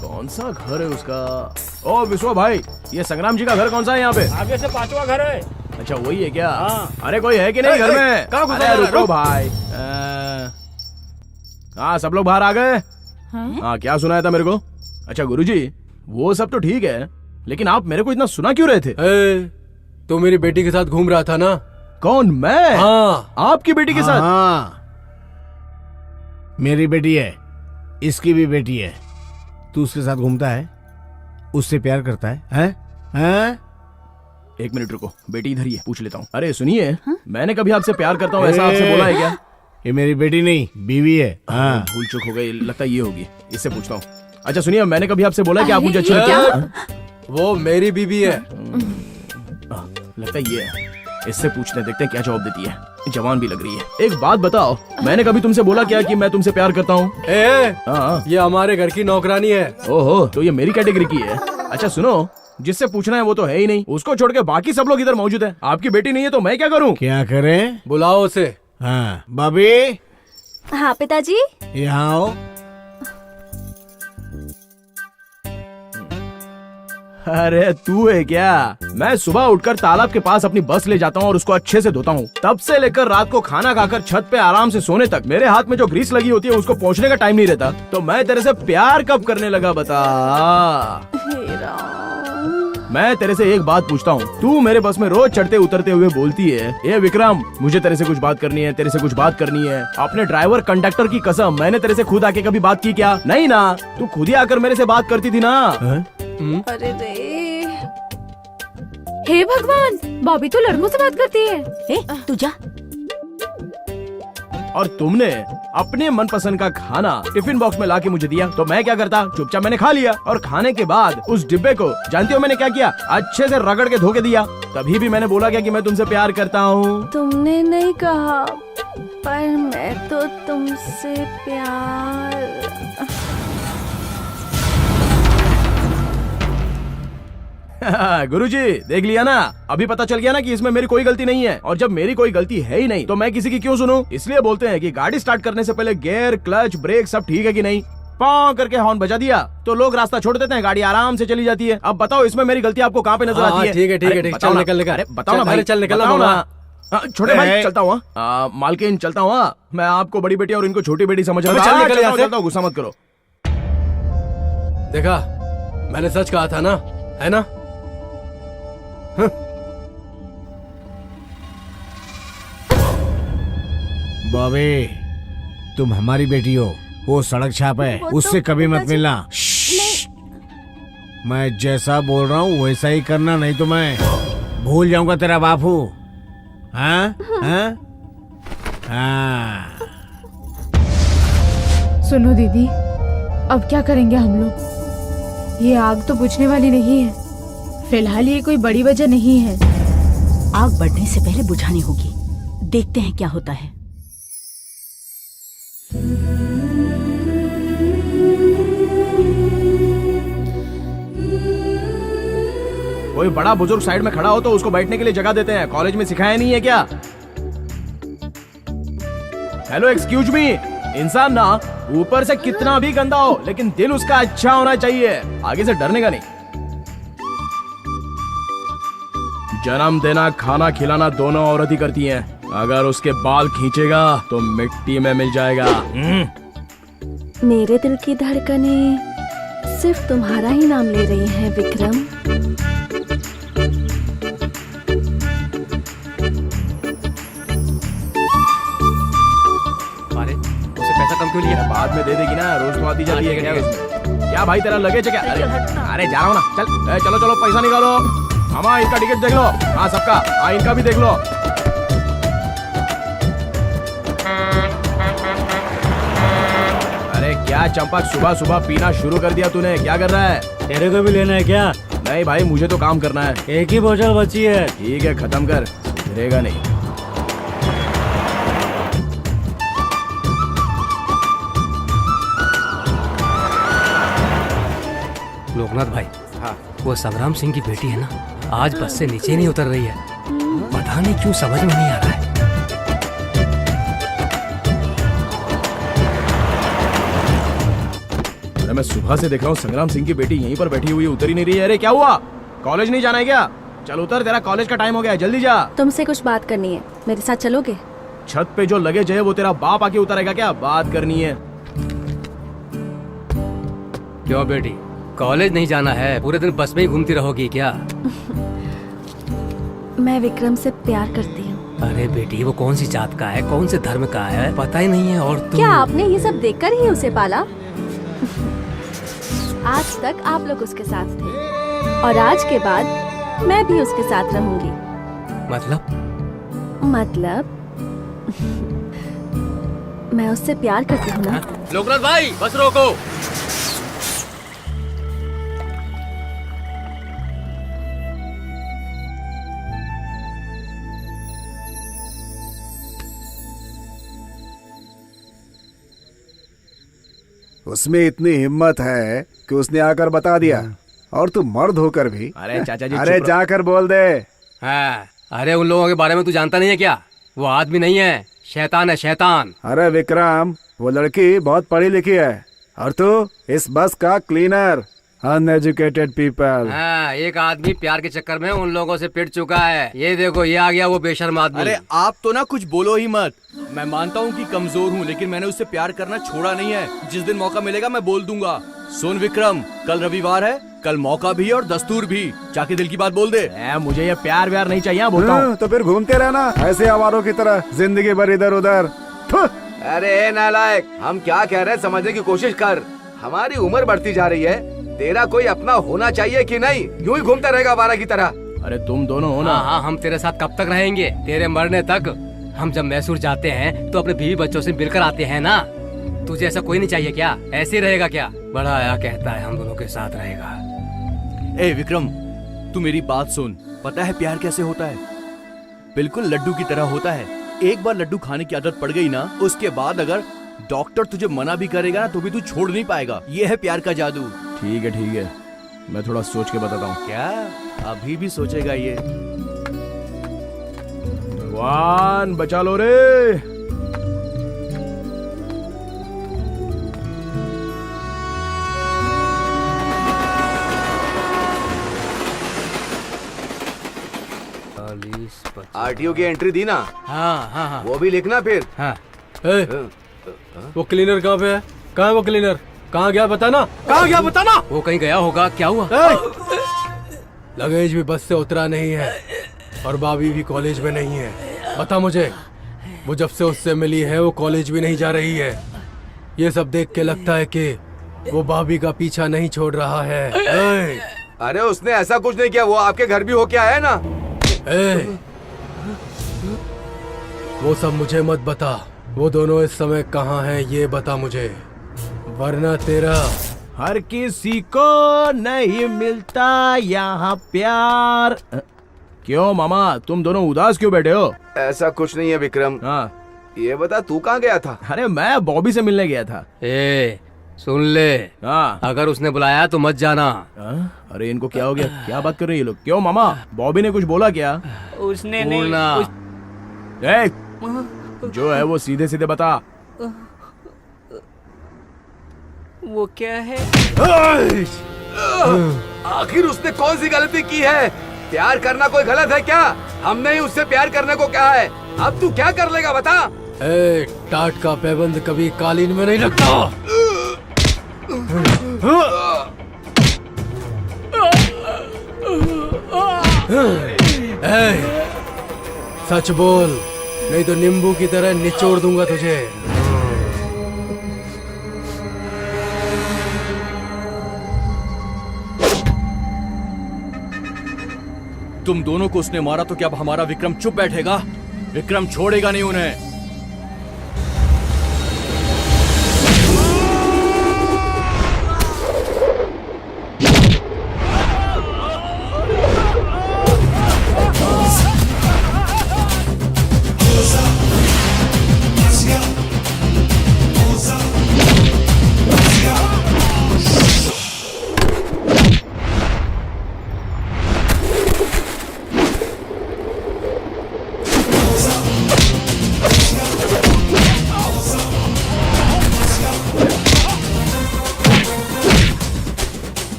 कौन सा घर है उसका? ओ विश्वा भाई, ये संग्राम जी का घर कौन सा है यहाँ पे? आगे से 5वां घर है। अच्छा वही है क्या? हाँ। अरे कोई है कि नहीं घर में? कहाँ घुसा अरे है? रुको भाई। हाँ सब लोग बाहर आ गए? हाँ क्या सुनाया था मेरे को? अच्छा गुरुजी, वो सब तो ठीक है लेकिन आप मेरे को इतना सुना क्यों रहे थे? तू मेरी बेटी के साथ घूम रहा था ना? कौन, मैं? हाँ। आपकी बेटी के साथ? हाँ, मेरी बेटी है, इसकी भी बेटी है। तू उसके साथ घूमता है, उससे प्यार करता है, हैं? एक मिनट रुको, बेटी इधर ही है, पूछ लेता हूँ। अरे सुनिए, मैंने कभी आपसे प्यार करता हूँ ऐसा आपसे बोला है क्या? ये मेरी बेटी नहीं, बीवी है। हाँ। भूल चूक हो गई, लगता है ये होगी, इससे पूछता हूँ। अच्छा सुनिए, मैंने कभी आपसे बोला कि आप मुझे अच्छी लगती हैं? वो मेरी बीवी है। लगता है ये है। इससे पूछते हैं, देखते हैं क्या जवाब देती है। जवान भी लग रही है। एक बात बताओ, मैंने कभी तुमसे बोला क्या कि मैं तुमसे प्यार करता हूँ? ये हमारे घर की नौकरानी है। ओहो, तो ये मेरी कैटेगरी की है। अच्छा सुनो, जिससे पूछना है वो तो है ही नहीं, उसको छोड़ के बाकी सब लोग इधर मौजूद हैं। आपकी बेटी नहीं है तो मैं क्या करूँ? क्या करें? बुलाओ उसे। हाँ बॉबी, हाँ पिताजी। यहाँ आओ। अरे तू है क्या? मैं सुबह उठकर तालाब के पास अपनी बस ले जाता हूँ और उसको अच्छे से धोता हूँ। तब से लेकर रात को खाना खाकर छत पे आराम से सोने तक मेरे हाथ में जो ग्रीस लगी होती है उसको पोंछने का टाइम नहीं रहता। तो मैं तेरे से प्यार कब करने लगा बता? मैं तेरे से एक बात पूछता हूँ, तू मेरे बस में रोज चढ़ते उतरते हुए बोलती है, ये विक्रम मुझे तेरे से कुछ बात करनी है, तेरे से कुछ बात करनी है। अपने ड्राइवर कंडक्टर की कसम, मैंने तेरे से खुद आके कभी बात की क्या? नहीं ना, तू खुद ही आकर मेरे से बात करती थी ना। अरे रे, हे भगवान, बॉबी तो लड़कों से बात करती है। तू जा। और तुमने अपने मनपसंद का खाना टिफिन बॉक्स में लाके मुझे दिया, तो मैं क्या करता? चुपचाप मैंने खा लिया और खाने के बाद उस डिब्बे को जानती हो मैंने क्या किया? अच्छे से रगड़ के धो के दिया। तभी भी मैंने बोला क्या कि मैं तुमसे प्यार करता हूँ? तुमने नहीं कहा, पर मैं तो तुमसे प्यार। गुरुजी, देख लिया ना, अभी पता चल गया ना कि इसमें मेरी कोई गलती नहीं है। और जब मेरी कोई गलती है ही नहीं तो मैं किसी की क्यों सुनूं? इसलिए बोलते हैं कि गाड़ी स्टार्ट करने से पहले गियर, क्लच, ब्रेक सब ठीक है कि नहीं। पाँ करके हॉर्न बजा दिया तो लोग रास्ता छोड़ देते हैं, गाड़ी आराम से चली जाती है। अब बताओ इसमें मेरी गलती आपको कहाँ पे नजर आती है? ठीक है ठीक है, चल निकल निकल। अरे बताओ ना भाई, चल निकल ना। छोटे भाई चलता हूँ। मालकिन चलता हूँ। मैं आपको बड़ी बेटी और इनको छोटी बेटी समझ रहा चल निकल यहाँ से। हूँ, गुस्सा मत करो। देखा, मैंने सच कहा था ना, है ना? बॉबी, तुम हमारी बेटी हो, वो सड़क छाप है, उससे कभी मत मिलना। मैं जैसा बोल रहा हूँ वैसा ही करना, नहीं तो मैं भूल जाऊंगा तेरा बापू। हाँ हाँ हाँ। सुनो दीदी, अब क्या करेंगे हम लोग? ये आग तो बुझने वाली नहीं है। फिलहाल ये कोई बड़ी वजह नहीं है। आग बढ़ने से पहले बुझानी होगी। देखते हैं क्या होता है। कोई बड़ा बुजुर्ग साइड में खड़ा हो तो उसको बैठने के लिए जगह देते हैं। कॉलेज में सिखाया नहीं है क्या? हेलो एक्सक्यूज मी, इंसान ना ऊपर से कितना भी गंदा हो लेकिन दिल उसका अच्छा होना चाहिए। आगे से डरने का नहीं। जन्म देना, खाना खिलाना दोनों औरत ही करती हैं। अगर उसके बाल खींचेगा तो मिट्टी में मिल जाएगा। मेरे दिल की धड़कनें सिर्फ तुम्हारा ही नाम ले रही हैं विक्रम। अरे उसे पैसा कम क्यों लिया? बाद में दे देगी ना, रोज तो आती जाती है। क्या भाई तेरा लगेज है क्या? अरे जा रहा हूँ ना, चल। चलो चलो पैसा निकालो। मामा इनका टिकट देख लो। हाँ सबका, हाँ इनका भी देख लो। अरे क्या चंपक, सुबह सुबह पीना शुरू कर दिया तूने? क्या कर रहा है? तेरे को भी लेना है क्या? नहीं भाई, मुझे तो काम करना है। एक ही बोतल बची है। ठीक है, खत्म कर, सुधरेगा नहीं। लोकनाथ भाई, हाँ, वो संग्राम सिंह की बेटी है ना, आज बस से नीचे नहीं उतर रही है। पता नहीं क्यों, समझ में नहीं आ रहा है। अरे मैं सुबह से देख रहा हूँ संग्राम सिंह की बेटी यहीं पर बैठी हुई, उतर ही नहीं रही है। अरे क्या हुआ? कॉलेज नहीं जाना है क्या? चल उतर, तेरा कॉलेज का टाइम हो गया, जल्दी जा। तुमसे कुछ बात करनी है, मेरे साथ चलोगे? छत पे जो लगेज है वो तेरा बाप आके उतारेगा क्या? बात करनी है। क्यों बेटी, कॉलेज नहीं जाना है? पूरे दिन बस में ही घूमती रहोगी क्या? मैं विक्रम से प्यार करती हूँ। अरे बेटी, वो कौन सी जात का है, कौन से धर्म का है, पता ही नहीं है। और तुम... क्या आपने ये सब देखकर ही उसे पाला? आज तक आप लोग उसके साथ थे और आज के बाद मैं भी उसके साथ रहूंगी। मतलब मैं उससे प्यार करती हूँ ना। लोकनाथ भाई, बस रोको। उसमें इतनी हिम्मत है कि उसने आकर बता दिया, और तू मर्द होकर भी। अरे चाचा जी, अरे चुप जाकर बोल दे। हाँ, अरे उन लोगों के बारे में तू जानता नहीं है क्या? वो आदमी नहीं है, शैतान है, शैतान। अरे विक्रम, वो लड़की बहुत पढ़ी लिखी है और तू इस बस का क्लीनर। Uneducated people. हाँ, एक आदमी प्यार के चक्कर में उन लोगों से पिट चुका है। ये देखो, ये आ गया वो बेशर्म आदमी। अरे आप तो ना कुछ बोलो ही मत। मैं मानता हूँ कि कमजोर हूँ, लेकिन मैंने उससे प्यार करना छोड़ा नहीं है। जिस दिन मौका मिलेगा मैं बोल दूंगा। सुन विक्रम, कल रविवार है, कल मौका भी और दस्तूर भी। जाके दिल की बात बोल दे। मुझे ये प्यार व्यार नहीं चाहिए, बोलता हूँ। तो फिर घूमते रहना ऐसे आवारों की तरह जिंदगी भर इधर उधर। अरे नालायक, हम क्या कह रहे हैं समझने की कोशिश कर। हमारी उम्र बढ़ती जा रही है, तेरा कोई अपना होना चाहिए कि नहीं? यूं ही घूमता रहेगा आवारा की तरह। अरे तुम दोनों हो ना। हाँ, हम तेरे साथ कब तक रहेंगे? तेरे मरने तक। हम जब मैसूर जाते हैं तो अपने बीवी बच्चों से मिलकर आते हैं ना। तुझे ऐसा कोई नहीं चाहिए क्या? ऐसे ही रहेगा क्या? बड़ा आया कहता है हम दोनों के साथ रहेगा। ए विक्रम, तू मेरी बात सुन। पता है प्यार कैसे होता है? बिल्कुल लड्डू की तरह होता है। एक बार लड्डू खाने की आदत पड़ गई ना, उसके बाद अगर डॉक्टर तुझे मना भी करेगा ना तो भी तू छोड़ नहीं पाएगा। ये है प्यार का जादू। ठीक है, मैं थोड़ा सोच के बताता हूँ। क्या अभी भी सोचेगा ये? भगवान बचा लो रे। आरटीओ की एंट्री दी ना? हाँ, वो भी लिखना फिर। हाँ। वो क्लीनर कहाँ पे है? कहाँ है वो क्लीनर? कहाँ गया बताना? कहाँ गया बताना? वो कहीं गया होगा। क्या हुआ? लगेज भी बस से उतरा नहीं है और भाभी भी कॉलेज में नहीं है। बता मुझे, वो जब से उससे मिली है वो कॉलेज भी नहीं जा रही है। ये सब देख के लगता है कि वो भाभी का पीछा नहीं छोड़ रहा है। अरे उसने ऐसा कुछ नहीं किया, वो आपके घर भी होके आया है ना। वो सब मुझे मत बता। वो दोनों इस समय कहाँ हैं ये बता मुझे, वरना तेरा। हर किसी को नहीं मिलता यहाँ प्यार। क्यों मामा, तुम दोनों उदास क्यों बैठे हो? ऐसा कुछ नहीं है विक्रम। हाँ, ये बता तू कहाँ गया था? अरे मैं बॉबी से मिलने गया था। सुन ले। हाँ, अगर उसने बुलाया तो मत जाना। अरे इनको क्या हो गया? क्या बात कर रहे हैं ये लोग? क्यों मामा, बॉबी ने कुछ बोला क्या? उसने नहीं। जो है वो सीधे सीधे बता। वो क्या है? आखिर उसने कौन सी गलती की है? प्यार करना कोई गलत है क्या? हमने ही उससे प्यार करने को कहा है। अब तू क्या कर लेगा बता? टाट का पैबंद कभी कालीन में नहीं लगता। सच बोल, नहीं तो नींबू की तरह निचोड़ दूंगा तुझे। तुम दोनों को उसने मारा तो क्या अब हमारा विक्रम चुप बैठेगा? विक्रम छोड़ेगा नहीं उन्हें।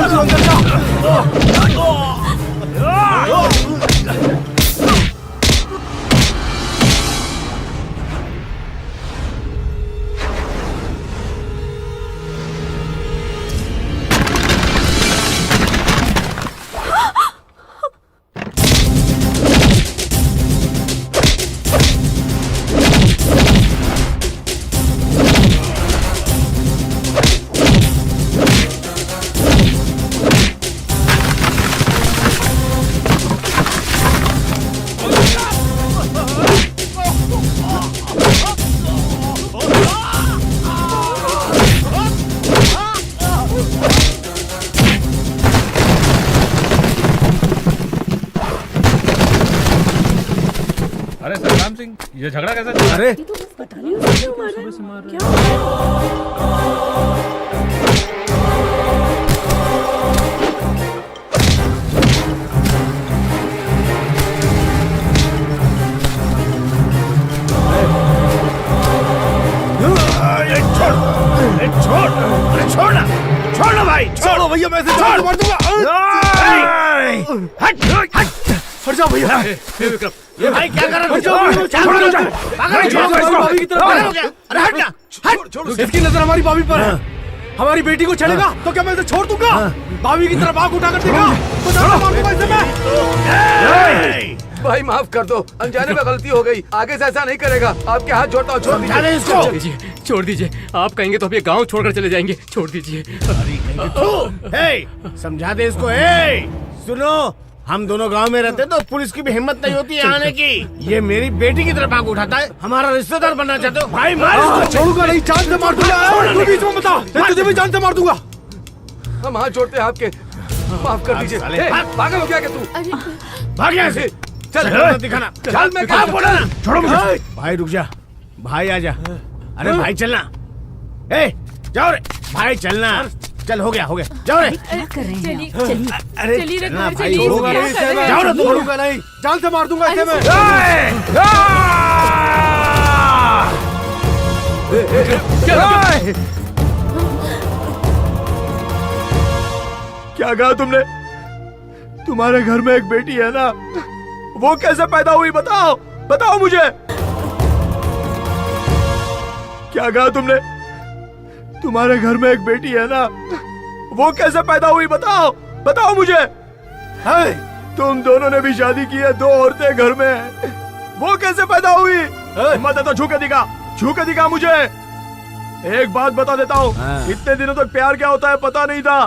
तू अंदर जा। अरे सतराम सिंह, ये झगड़ा कैसा चल रहा है? अरे पता नहीं उसे क्यों मारा है। क्या छोड़ो भाई, छोड़ो भैया, मैं इसे छोड़ मार दूंगा। हट जाओ भैया। विक्रम, ये भाई क्या कर रहे हो? छोड़ो, अरे हट जा, हट। इसकी नजर हमारी भाभी पर है। हमारी बेटी को छेड़ेगा तो क्या मैं इसे छोड़ दूंगा? भाभी की तरफ आंख उठाकर देखा तो जान मार दूंगा इसे मैं। भाई माफ कर दो, अनजाने में गलती हो गई, आगे से ऐसा नहीं करेगा। आपके हाथ जोड़ता हूँ, छोड़ दीजिए इसको। छोड़ दीजिए, आप कहेंगे तो हम ये गांव छोड़कर चले जाएंगे। छोड़ दीजिए। समझा दे इसको। सुनो, हम दोनों गांव में रहते तो पुलिस की भी हिम्मत नहीं होती है आने की। ये मेरी बेटी की तरफ आंख उठाता है, हमारा रिश्तेदार बनना चाहते हो? भाई मार। छोड़ूंगा नहीं, जान से मार दूंगा। तू बीच में बता, तुझे भी जान से मार दूंगा। हम हाथ जोड़ते हैं आपके, माफ कर दीजिए। पागल हो गया क्या तू? भाग यहाँ से। चल दिखाना, चल। मैं कहा बोला ना, छोड़ो मुझे। भाई रुक जा, भाई आ जा। अरे भाई चलना। जाओ रे भाई, चलना। चल हो गया, जाओ रे। चलिए अरे चलिए रे चलना घर, भाई, चलिए। छोड़ूंगा नहीं इसे मैं। जाओ ना, छोड़ूंगा नहीं, जान से मार दूंगा इसे मैं। क्या कहा तुमने? तुम्हारे घर में एक बेटी है ना, वो कैसे पैदा हुई? बताओ, बताओ मुझे। क्या कहा तुमने? तुम्हारे घर में एक बेटी है ना, वो कैसे पैदा हुई? बताओ, बताओ मुझे। तुम दोनों ने भी शादी की है, 2 औरतें घर में हैं, वो कैसे पैदा हुई? हिम्मत है तो छू के दिखा मुझे। एक बात बता देता हूँ, इतने दिनों तक प्यार क्या होता है पता नहीं था।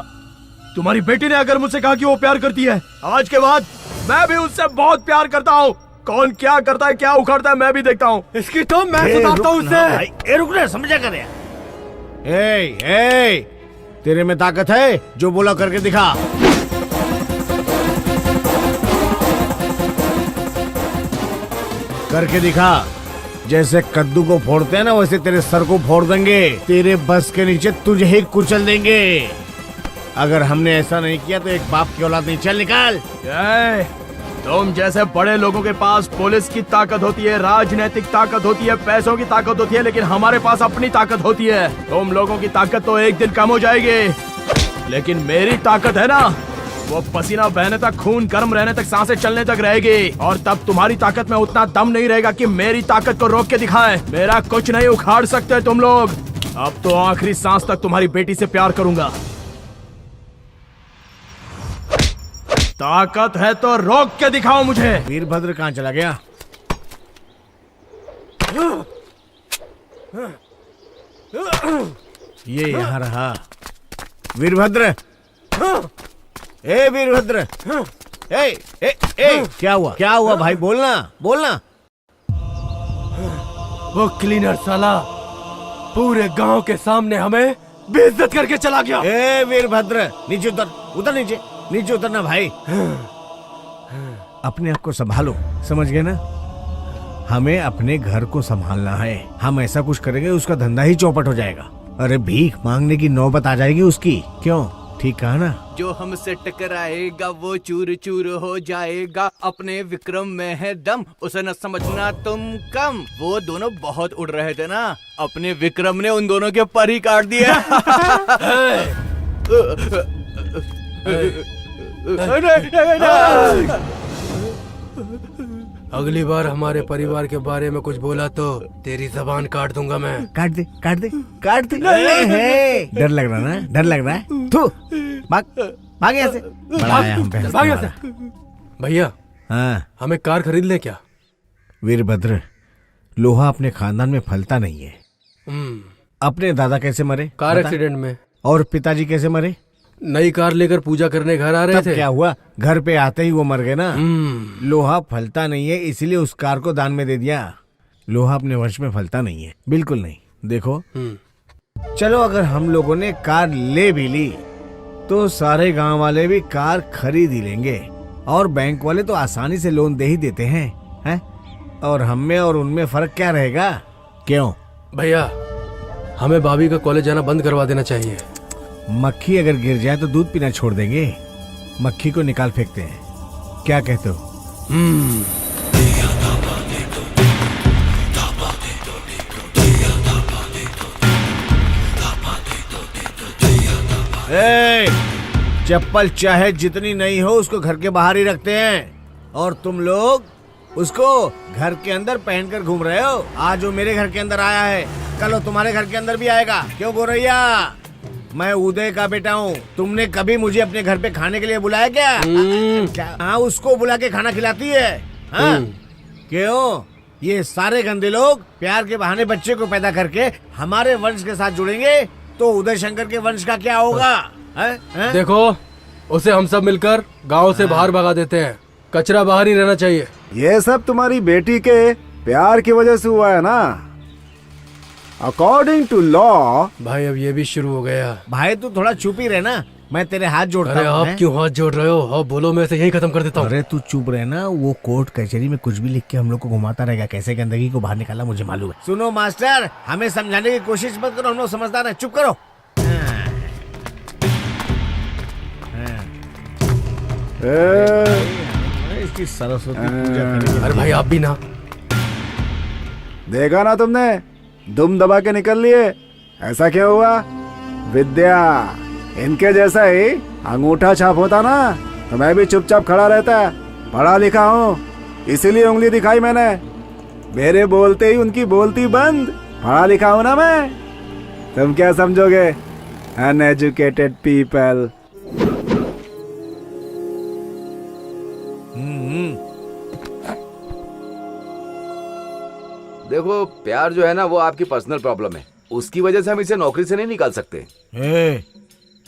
तुम्हारी बेटी ने अगर मुझसे कहा कि वो प्यार करती है, आज के बाद मैं भी उससे बहुत प्यार करता हूँ। कौन क्या करता है, क्या उखाड़ता है, मैं भी देखता हूँ। इसकी तो मैं सुधारता हूँ उससे। रुक ना, समझा कर। तेरे में ताकत है, जो बोला करके दिखा। करके दिखा। जैसे कद्दू को फोड़ते हैं ना, वैसे तेरे सर को फोड़ देंगे। तेरे बस के नीचे तुझे ही कुचल देंगे। अगर हमने ऐसा नहीं किया तो एक बाप की औलाद नहीं। चल निकाल। तुम जैसे बड़े लोगों के पास पुलिस की ताकत होती है, राजनीतिक ताकत होती है, पैसों की ताकत होती है, लेकिन हमारे पास अपनी ताकत होती है। तुम लोगों की ताकत तो एक दिन कम हो जाएगी, लेकिन मेरी ताकत है ना, वो पसीना बहने तक, खून गर्म रहने तक, सांसें चलने तक रहेगी। और तब तुम्हारी ताकत में उतना दम नहीं रहेगा कि मेरी ताकत को रोक के दिखाए। मेरा कुछ नहीं उखाड़ सकते तुम लोग। अब तो आखिरी सांस तक तुम्हारी बेटी से प्यार करूंगा। ताकत है तो रोक के दिखाओ मुझे। वीरभद्र कहाँ चला गया? ये यहाँ रहा। वीरभद्र, वीरभद्र, क्या हुआ? क्या हुआ भाई? बोलना, बोलना। वो क्लीनर साला पूरे गांव के सामने हमें बेइज्जत करके चला गया। वीरभद्र, नीचे उतर, उतर नीचे, नीचे उतरना भाई। अपने आप को संभालो, समझ गए ना? हमें अपने घर को संभालना है। हम ऐसा कुछ करेंगे उसका धंधा ही चौपट हो जाएगा। अरे भीख मांगने की नौबत आ जाएगी उसकी। क्यों? ठीक कहा ना? जो हमसे टकराएगा वो चूर चूर हो जाएगा। अपने विक्रम में है दम, उसे न समझना तुम कम। वो दोनों बहुत उड़ रहे थे ना, अपने विक्रम ने उन दोनों के पर ही काट दिया। अगली बार हमारे परिवार के बारे में कुछ बोला तो तेरी जबान काट दूंगा मैं। काट दे काट दे काट दे। डर लग रहा ना, डर लग रहा है। थू, भाग भाग यहाँ से। बड़ा आया हम पे। भाग यहाँ से। भैया, हाँ, हमें कार खरीद ले क्या? वीरभद्र, लोहा अपने खानदान में फलता नहीं है। अपने दादा कैसे मरे? कार एक्सीडेंट में। और पिताजी कैसे मरे? नई कार लेकर पूजा करने घर आ रहे थे। क्या हुआ? घर पे आते ही वो मर गए ना। लोहा फलता नहीं है, इसीलिए उस कार को दान में दे दिया। लोहा अपने वंश में फलता नहीं है, बिल्कुल नहीं। देखो, चलो अगर हम लोगों ने कार ले भी ली तो सारे गांव वाले भी कार खरीद ही लेंगे, और बैंक वाले तो आसानी से लोन दे ही देते हैं। और हम में और उनमें फर्क क्या रहेगा? क्यों भैया, हमें भाभी का कॉलेज जाना बंद करवा देना चाहिए। मक्खी अगर गिर जाए तो दूध पीना छोड़ देंगे? मक्खी को निकाल फेंकते हैं, क्या कहते हो? चप्पल चाहे जितनी नई हो उसको घर के बाहर ही रखते हैं, और तुम लोग उसको घर के अंदर पहनकर घूम रहे हो। आज वो मेरे घर के अंदर आया है, कल वो तुम्हारे घर के अंदर भी आएगा। क्यों गोरैया? मैं उदय का बेटा हूँ। तुमने कभी मुझे अपने घर पे खाने के लिए बुलाया क्या? हाँ, उसको बुला के खाना खिलाती है। हाँ? क्यों? ये सारे गंदे लोग प्यार के बहाने बच्चे को पैदा करके हमारे वंश के साथ जुड़ेंगे तो उदय शंकर के वंश का क्या होगा? देखो, उसे हम सब मिलकर गांव से बाहर भगा देते हैं। कचरा बाहर ही रहना चाहिए। ये सब तुम्हारी बेटी के प्यार की वजह से हुआ है ना? According to law. भाई, अब ये भी शुरू हो गया। भाई, तू थोड़ा चुप ही रहना, मैं तेरे हाथ जोड़ता हूँ। अरे आप क्यों हाथ जोड़ रहे हो? हाँ, बोलो, मैं इसे यही खत्म कर देता हूँ। अरे तू चुप रहना, वो कोर्ट कचहरी में कुछ भी लिख के हम लोग को घुमाता रहेगा। कैसे गंदगी को बाहर निकाला मुझे मालूम है। सुनो मास्टर, हमें समझाने की कोशिश मत करो, हम लोग समझदार हैं। चुप करो। इसकी सरस्वती पूजा करेंगे। अरे भाई, आप भी ना। देखा ना तुमने, दुम दबा के निकल लिए। ऐसा क्यों हुआ? विद्या, इनके जैसा ही अंगूठा छाप होता ना तो मैं भी चुपचाप खड़ा रहता। पढ़ा लिखा हूँ, इसीलिए उंगली दिखाई मैंने। मेरे बोलते ही उनकी बोलती बंद। पढ़ा लिखा हूँ ना मैं। तुम क्या समझोगे? Uneducated people. देखो, प्यार जो है ना वो आपकी पर्सनल प्रॉब्लम है, उसकी वजह से हम इसे नौकरी से नहीं निकाल सकते।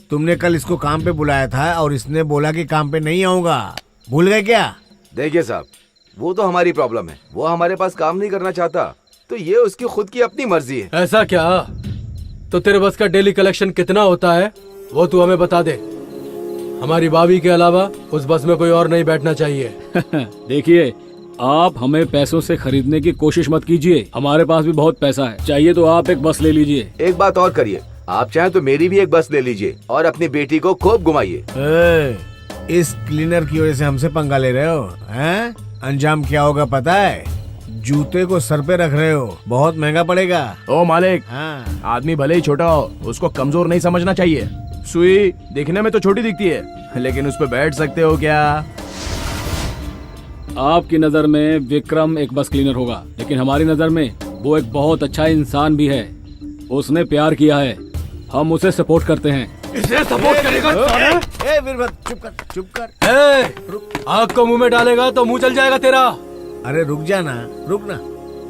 तुमने कल इसको काम पे बुलाया था और इसने बोला कि काम पे नहीं आऊंगा। भूल गए क्या? देखिए साहब, वो तो हमारी प्रॉब्लम है। वो हमारे पास काम नहीं करना चाहता तो ये उसकी खुद की अपनी मर्जी है। ऐसा क्या? तो तेरे बस का डेली कलेक्शन कितना होता है वो तू हमें बता दे। हमारी भाभी के अलावा उस बस में कोई और नहीं बैठना चाहिए। देखिए, आप हमें पैसों से खरीदने की कोशिश मत कीजिए। हमारे पास भी बहुत पैसा है। चाहिए तो आप एक बस ले लीजिए। एक बात और करिए, आप चाहें तो मेरी भी एक बस ले लीजिए और अपनी बेटी को खूब घुमाइए। इस क्लीनर की वजह से हमसे पंगा ले रहे हो हैं? अंजाम क्या होगा पता है? जूते को सर पे रख रहे हो, बहुत महंगा पड़ेगा। ओ मालिक, आदमी भले ही छोटा हो, उसको कमजोर नहीं समझना चाहिए। सुई दिखने में तो छोटी दिखती है, लेकिन उस पे बैठ सकते हो क्या? आपकी नजर में विक्रम एक बस क्लीनर होगा, लेकिन हमारी नजर में वो एक बहुत अच्छा इंसान भी है। उसने प्यार किया है, हम उसे सपोर्ट करते हैं। इसे सपोर्ट करेगा? चुप कर। आग को मुंह में डालेगा तो मुंह चल जाएगा तेरा। अरे रुक जाना, रुक ना।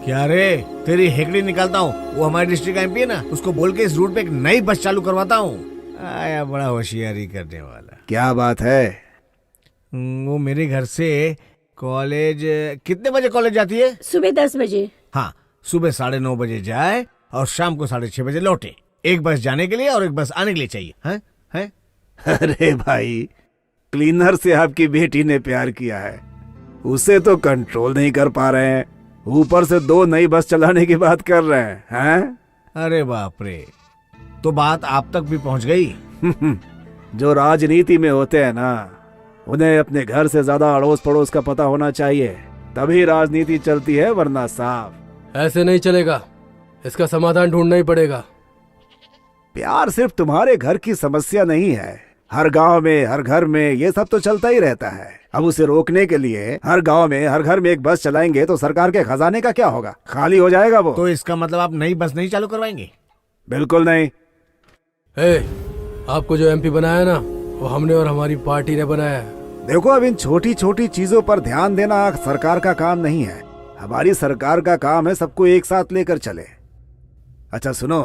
क्या रे, तेरी हेकड़ी निकालता हूँ। वो हमारे डिस्ट्रिक्ट का एमपी है ना, उसको बोल के इस रूट पे एक नई बस चालू करवाता हूँ। आया बड़ा होशियारी करने वाला। क्या बात है? वो मेरे घर से कॉलेज कितने बजे कॉलेज जाती है? सुबह 10 बजे। हाँ, सुबह 9:30 बजे जाए और शाम को 6:30 बजे लौटे। एक बस जाने के लिए और एक बस आने के लिए चाहिए। हैं? अरे भाई, क्लीनर से आपकी बेटी ने प्यार किया है, उसे तो कंट्रोल नहीं कर पा रहे हैं, ऊपर से 2 नई बस चलाने की बात कर रहे हैं। अरे बाप रे, तो बात आप तक भी पहुंच गई। जो राजनीति में होते हैं ना, उन्हें अपने घर से ज्यादा अड़ोस पड़ोस का पता होना चाहिए, तभी राजनीति चलती है, वरना साफ ऐसे नहीं चलेगा। इसका समाधान ढूंढना ही पड़ेगा। प्यार सिर्फ तुम्हारे घर की समस्या नहीं है, हर गांव में, हर घर में ये सब तो चलता ही रहता है। अब उसे रोकने के लिए हर गांव में, हर घर में एक बस चलाएंगे तो सरकार के खजाने का क्या होगा? खाली हो जाएगा वो। तो इसका मतलब आप नई बस नहीं चालू करवाएंगे? बिल्कुल नहीं। आपको जो एमपी बनाया ना, वो हमने और हमारी पार्टी ने बनाया है। देखो, अब इन छोटी छोटी चीजों पर ध्यान देना सरकार का काम नहीं है। हमारी सरकार का काम है सबको एक साथ लेकर चले। अच्छा सुनो,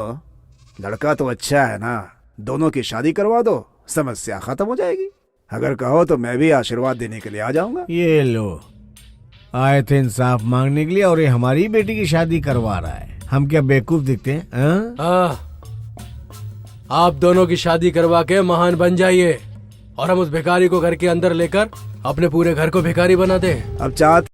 लड़का तो अच्छा है ना, दोनों की शादी करवा दो, समस्या खत्म हो जाएगी। अगर कहो तो मैं भी आशीर्वाद देने के लिए आ जाऊंगा। ये लो, आए थे इंसाफ मांगने के लिए और ये हमारी बेटी की शादी करवा रहा है। हम क्या बेवकूफ दिखते हैं? आप दोनों की शादी करवा के महान बन जाइए और हम उस भिखारी को घर के अंदर लेकर अपने पूरे घर को भिखारी बना दे। अब चाहते